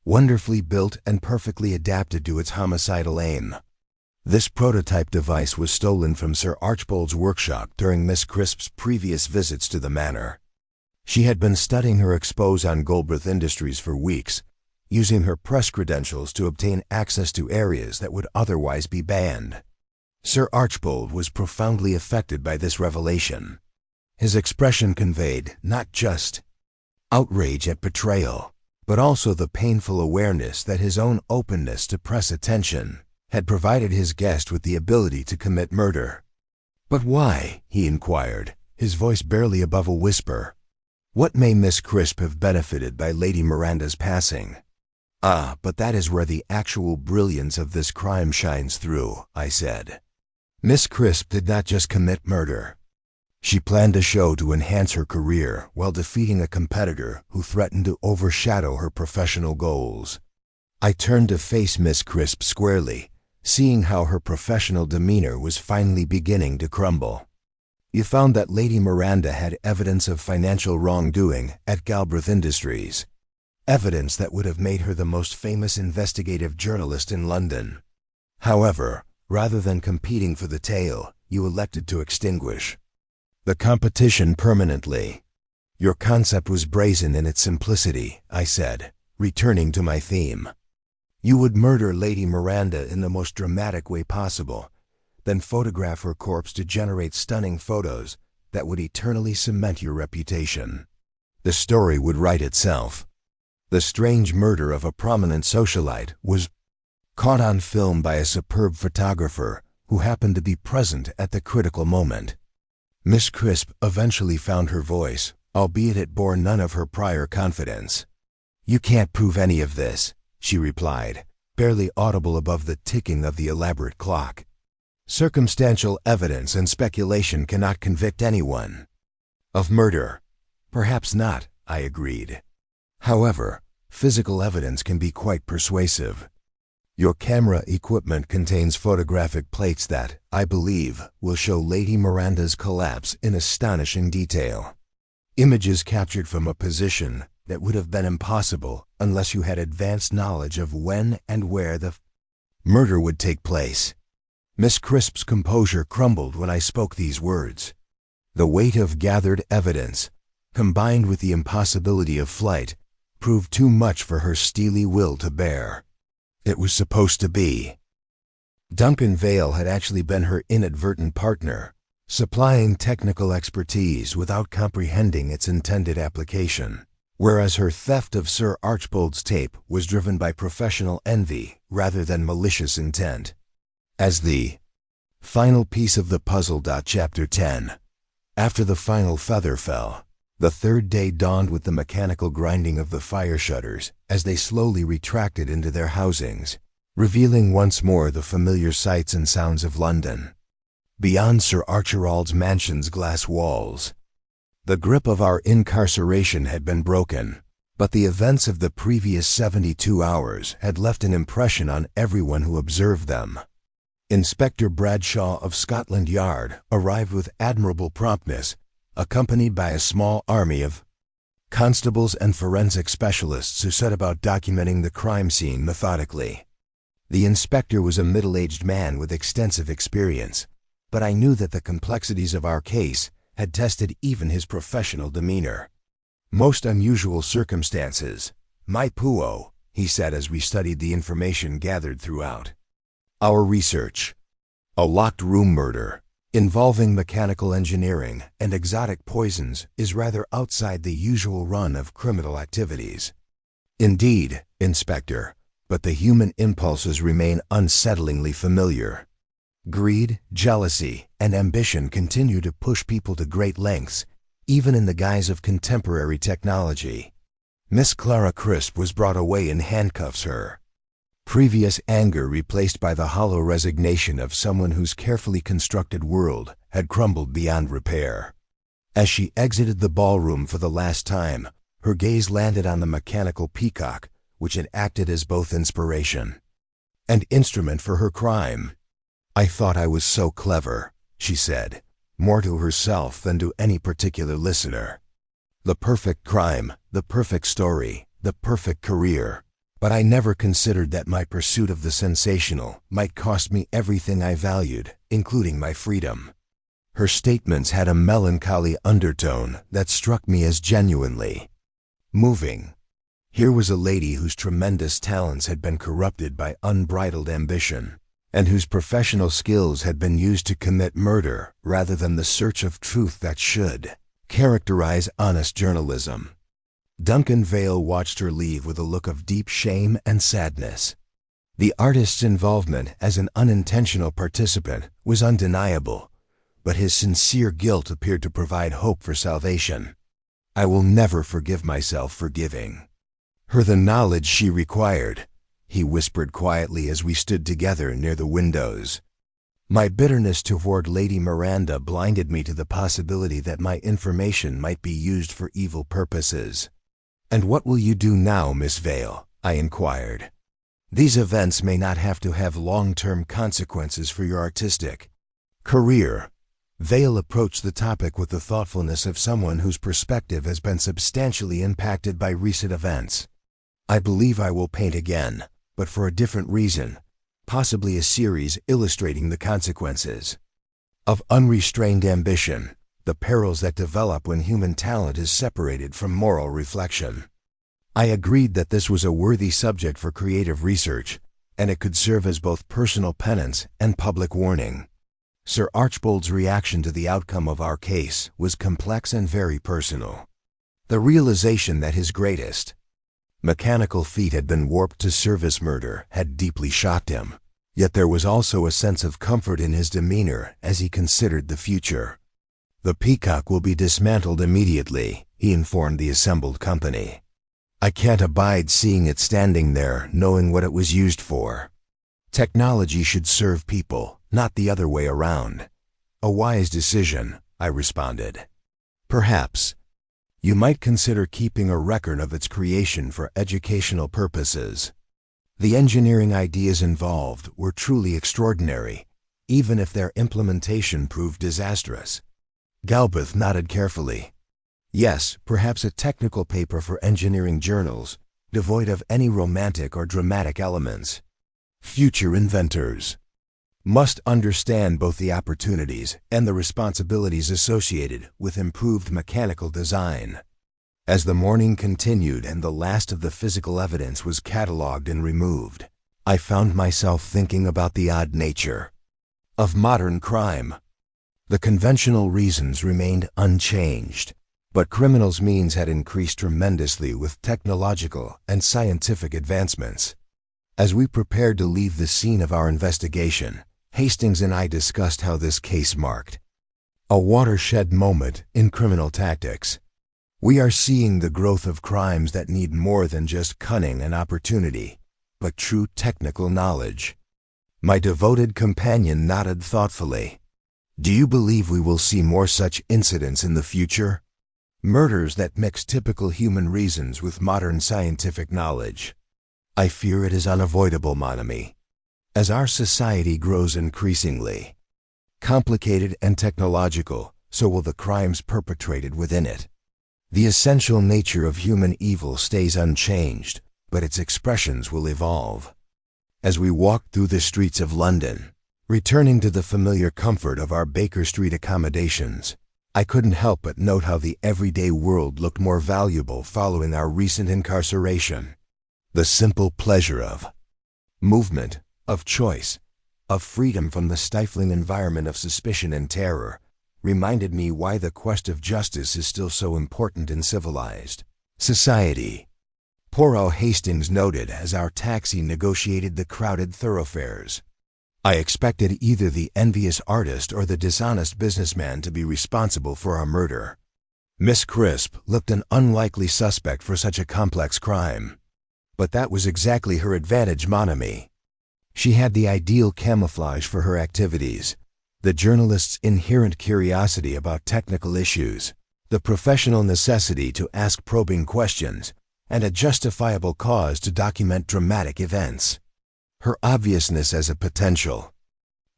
wonderfully built and perfectly adapted to its homicidal aim. This prototype device was stolen from Sir Archibald's workshop during Miss Crisp's previous visits to the manor. She had been studying her expose on Galbraith Industries for weeks, using her press credentials to obtain access to areas that would otherwise be banned. Sir Archibald was profoundly affected by this revelation. His expression conveyed not just outrage at betrayal, but also the painful awareness that his own openness to press attention had provided his guest with the ability to commit murder. "But why?" he inquired, his voice barely above a whisper. "What may Miss Crisp have benefited by Lady Miranda's passing?" "Ah, but that is where the actual brilliance of this crime shines through," I said. "Miss Crisp did not just commit murder. She planned a show to enhance her career while defeating a competitor who threatened to overshadow her professional goals." I turned to face Miss Crisp squarely, seeing how her professional demeanor was finally beginning to crumble. "You found that Lady Miranda had evidence of financial wrongdoing at Galbraith Industries, evidence that would have made her the most famous investigative journalist in London. However, rather than competing for the tale, you elected to extinguish the competition permanently. Your concept was brazen in its simplicity," I said, returning to my theme. You would murder Lady Miranda in the most dramatic way possible, then photograph her corpse to generate stunning photos that would eternally cement your reputation. The story would write itself. The strange murder of a prominent socialite was caught on film by a superb photographer who happened to be present at the critical moment. Miss Crisp eventually found her voice, albeit it bore none of her prior confidence. "You can't prove any of this," she replied, barely audible above the ticking of the elaborate clock. "Circumstantial evidence and speculation cannot convict anyone." "Of murder? Perhaps not," I agreed. "However, physical evidence can be quite persuasive. Your camera equipment contains photographic plates that, I believe, will show Lady Miranda's collapse in astonishing detail. Images captured from a position that would have been impossible unless you had advanced knowledge of when and where the murder would take place." Miss Crisp's composure crumbled when I spoke these words. The weight of gathered evidence, combined with the impossibility of flight, proved too much for her steely will to bear. It was supposed to be. Duncan Vale had actually been her inadvertent partner, supplying technical expertise without comprehending its intended application, whereas her theft of Sir Archibald's tape was driven by professional envy rather than malicious intent. As the final piece of the puzzle. Chapter 10. After the final feather fell, the third day dawned with the mechanical grinding of the fire shutters as they slowly retracted into their housings, revealing once more the familiar sights and sounds of London. Beyond Sir Archibald's mansion's glass walls, the grip of our incarceration had been broken, but the events of the previous 72 hours had left an impression on everyone who observed them. Inspector Bradshaw of Scotland Yard arrived with admirable promptness, accompanied by a small army of constables and forensic specialists who set about documenting the crime scene methodically. The inspector was a middle-aged man with extensive experience, but I knew that the complexities of our case had tested even his professional demeanor. "Most unusual circumstances, my puo," he said as we studied the information gathered throughout our research. "A locked room murder involving mechanical engineering and exotic poisons is rather outside the usual run of criminal activities." "Indeed, Inspector, but the human impulses remain unsettlingly familiar. Greed, jealousy, and ambition continue to push people to great lengths, even in the guise of contemporary technology." Miss Clara Crisp was brought away in handcuffs, her previous anger replaced by the hollow resignation of someone whose carefully constructed world had crumbled beyond repair. As she exited the ballroom for the last time, her gaze landed on the mechanical peacock, which had acted as both inspiration and instrument for her crime. "I thought I was so clever," she said, more to herself than to any particular listener. "The perfect crime, the perfect story, the perfect career. But I never considered that my pursuit of the sensational might cost me everything I valued, including my freedom." Her statements had a melancholy undertone that struck me as genuinely moving. Here was a lady whose tremendous talents had been corrupted by unbridled ambition, and whose professional skills had been used to commit murder rather than the search of truth that should characterize honest journalism. Duncan Vale watched her leave with a look of deep shame and sadness. The artist's involvement as an unintentional participant was undeniable, but his sincere guilt appeared to provide hope for salvation. "I will never forgive myself for giving her the knowledge she required," he whispered quietly as we stood together near the windows. "My bitterness toward Lady Miranda blinded me to the possibility that my information might be used for evil purposes." "And what will you do now, Miss Vale?" I inquired. "These events may not have to have long-term consequences for your artistic career." Vale approached the topic with the thoughtfulness of someone whose perspective has been substantially impacted by recent events. "I believe I will paint again, but for a different reason, possibly a series illustrating the consequences of unrestrained ambition, the perils that develop when human talent is separated from moral reflection." I agreed that this was a worthy subject for creative research, and it could serve as both personal penance and public warning. Sir Archibald's reaction to the outcome of our case was complex and very personal. The realization that his greatest mechanical feat had been warped to service murder had deeply shocked him, yet there was also a sense of comfort in his demeanor as he considered the future. "The Peacock will be dismantled immediately," he informed the assembled company. "I can't abide seeing it standing there, knowing what it was used for. Technology should serve people, not the other way around." "A wise decision," I responded. "Perhaps you might consider keeping a record of its creation for educational purposes." The engineering ideas involved were truly extraordinary, even if their implementation proved disastrous. Galbraith nodded carefully. "Yes, perhaps a technical paper for engineering journals, devoid of any romantic or dramatic elements. Future inventors must understand both the opportunities and the responsibilities associated with improved mechanical design." As the morning continued and the last of the physical evidence was catalogued and removed, I found myself thinking about the odd nature of modern crime. The conventional reasons remained unchanged, but criminals' means had increased tremendously with technological and scientific advancements. As we prepared to leave the scene of our investigation, Hastings and I discussed how this case marked a watershed moment in criminal tactics. We are seeing the growth of crimes that need more than just cunning and opportunity, but true technical knowledge. My devoted companion nodded thoughtfully. "Do you believe we will see more such incidents in the future? Murders that mix typical human reasons with modern scientific knowledge?" "I fear it is unavoidable, mon ami. As our society grows increasingly complicated and technological, so will the crimes perpetrated within it. The essential nature of human evil stays unchanged, but its expressions will evolve." As we walked through the streets of London, returning to the familiar comfort of our Baker Street accommodations, I couldn't help but note how the everyday world looked more valuable following our recent incarceration. The simple pleasure of movement, of choice, of freedom from the stifling environment of suspicion and terror reminded me why the quest of justice is still so important in civilized society. Poirot Hastings noted as our taxi negotiated the crowded thoroughfares. "I expected either the envious artist or the dishonest businessman to be responsible for our murder. Miss Crisp looked an unlikely suspect for such a complex crime. But that was exactly her advantage, mon ami. She had the ideal camouflage for her activities: the journalist's inherent curiosity about technical issues, the professional necessity to ask probing questions, and a justifiable cause to document dramatic events. Her obviousness as a potential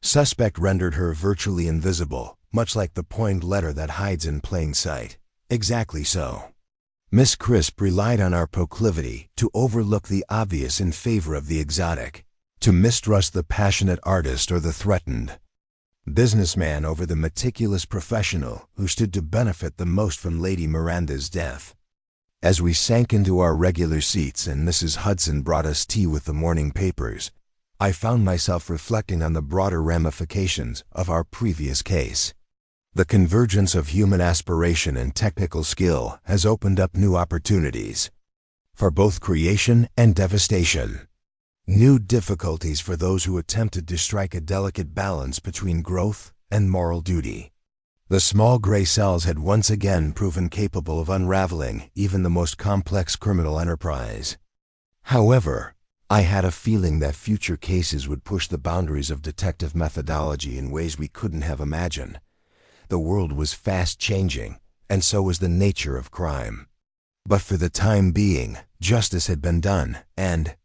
suspect rendered her virtually invisible, much like the pointed letter that hides in plain sight." Exactly so. Miss Crisp relied on our proclivity to overlook the obvious in favor of the exotic, to mistrust the passionate artist or the threatened businessman over the meticulous professional who stood to benefit the most from Lady Miranda's death. As we sank into our regular seats and Mrs. Hudson brought us tea with the morning papers, I found myself reflecting on the broader ramifications of our previous case. The convergence of human aspiration and technical skill has opened up new opportunities for both creation and devastation. New difficulties for those who attempted to strike a delicate balance between growth and moral duty. The small gray cells had once again proven capable of unraveling even the most complex criminal enterprise. However, I had a feeling that future cases would push the boundaries of detective methodology in ways we couldn't have imagined. The world was fast changing, and so was the nature of crime. But for the time being, justice had been done, and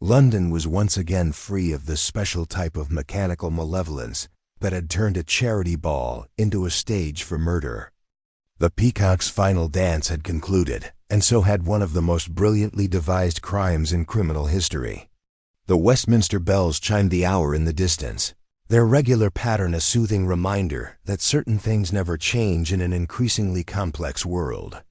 London was once again free of the special type of mechanical malevolence that had turned a charity ball into a stage for murder. The Peacock's final dance had concluded, and so had one of the most brilliantly devised crimes in criminal history. The Westminster bells chimed the hour in the distance, their regular pattern a soothing reminder that certain things never change in an increasingly complex world.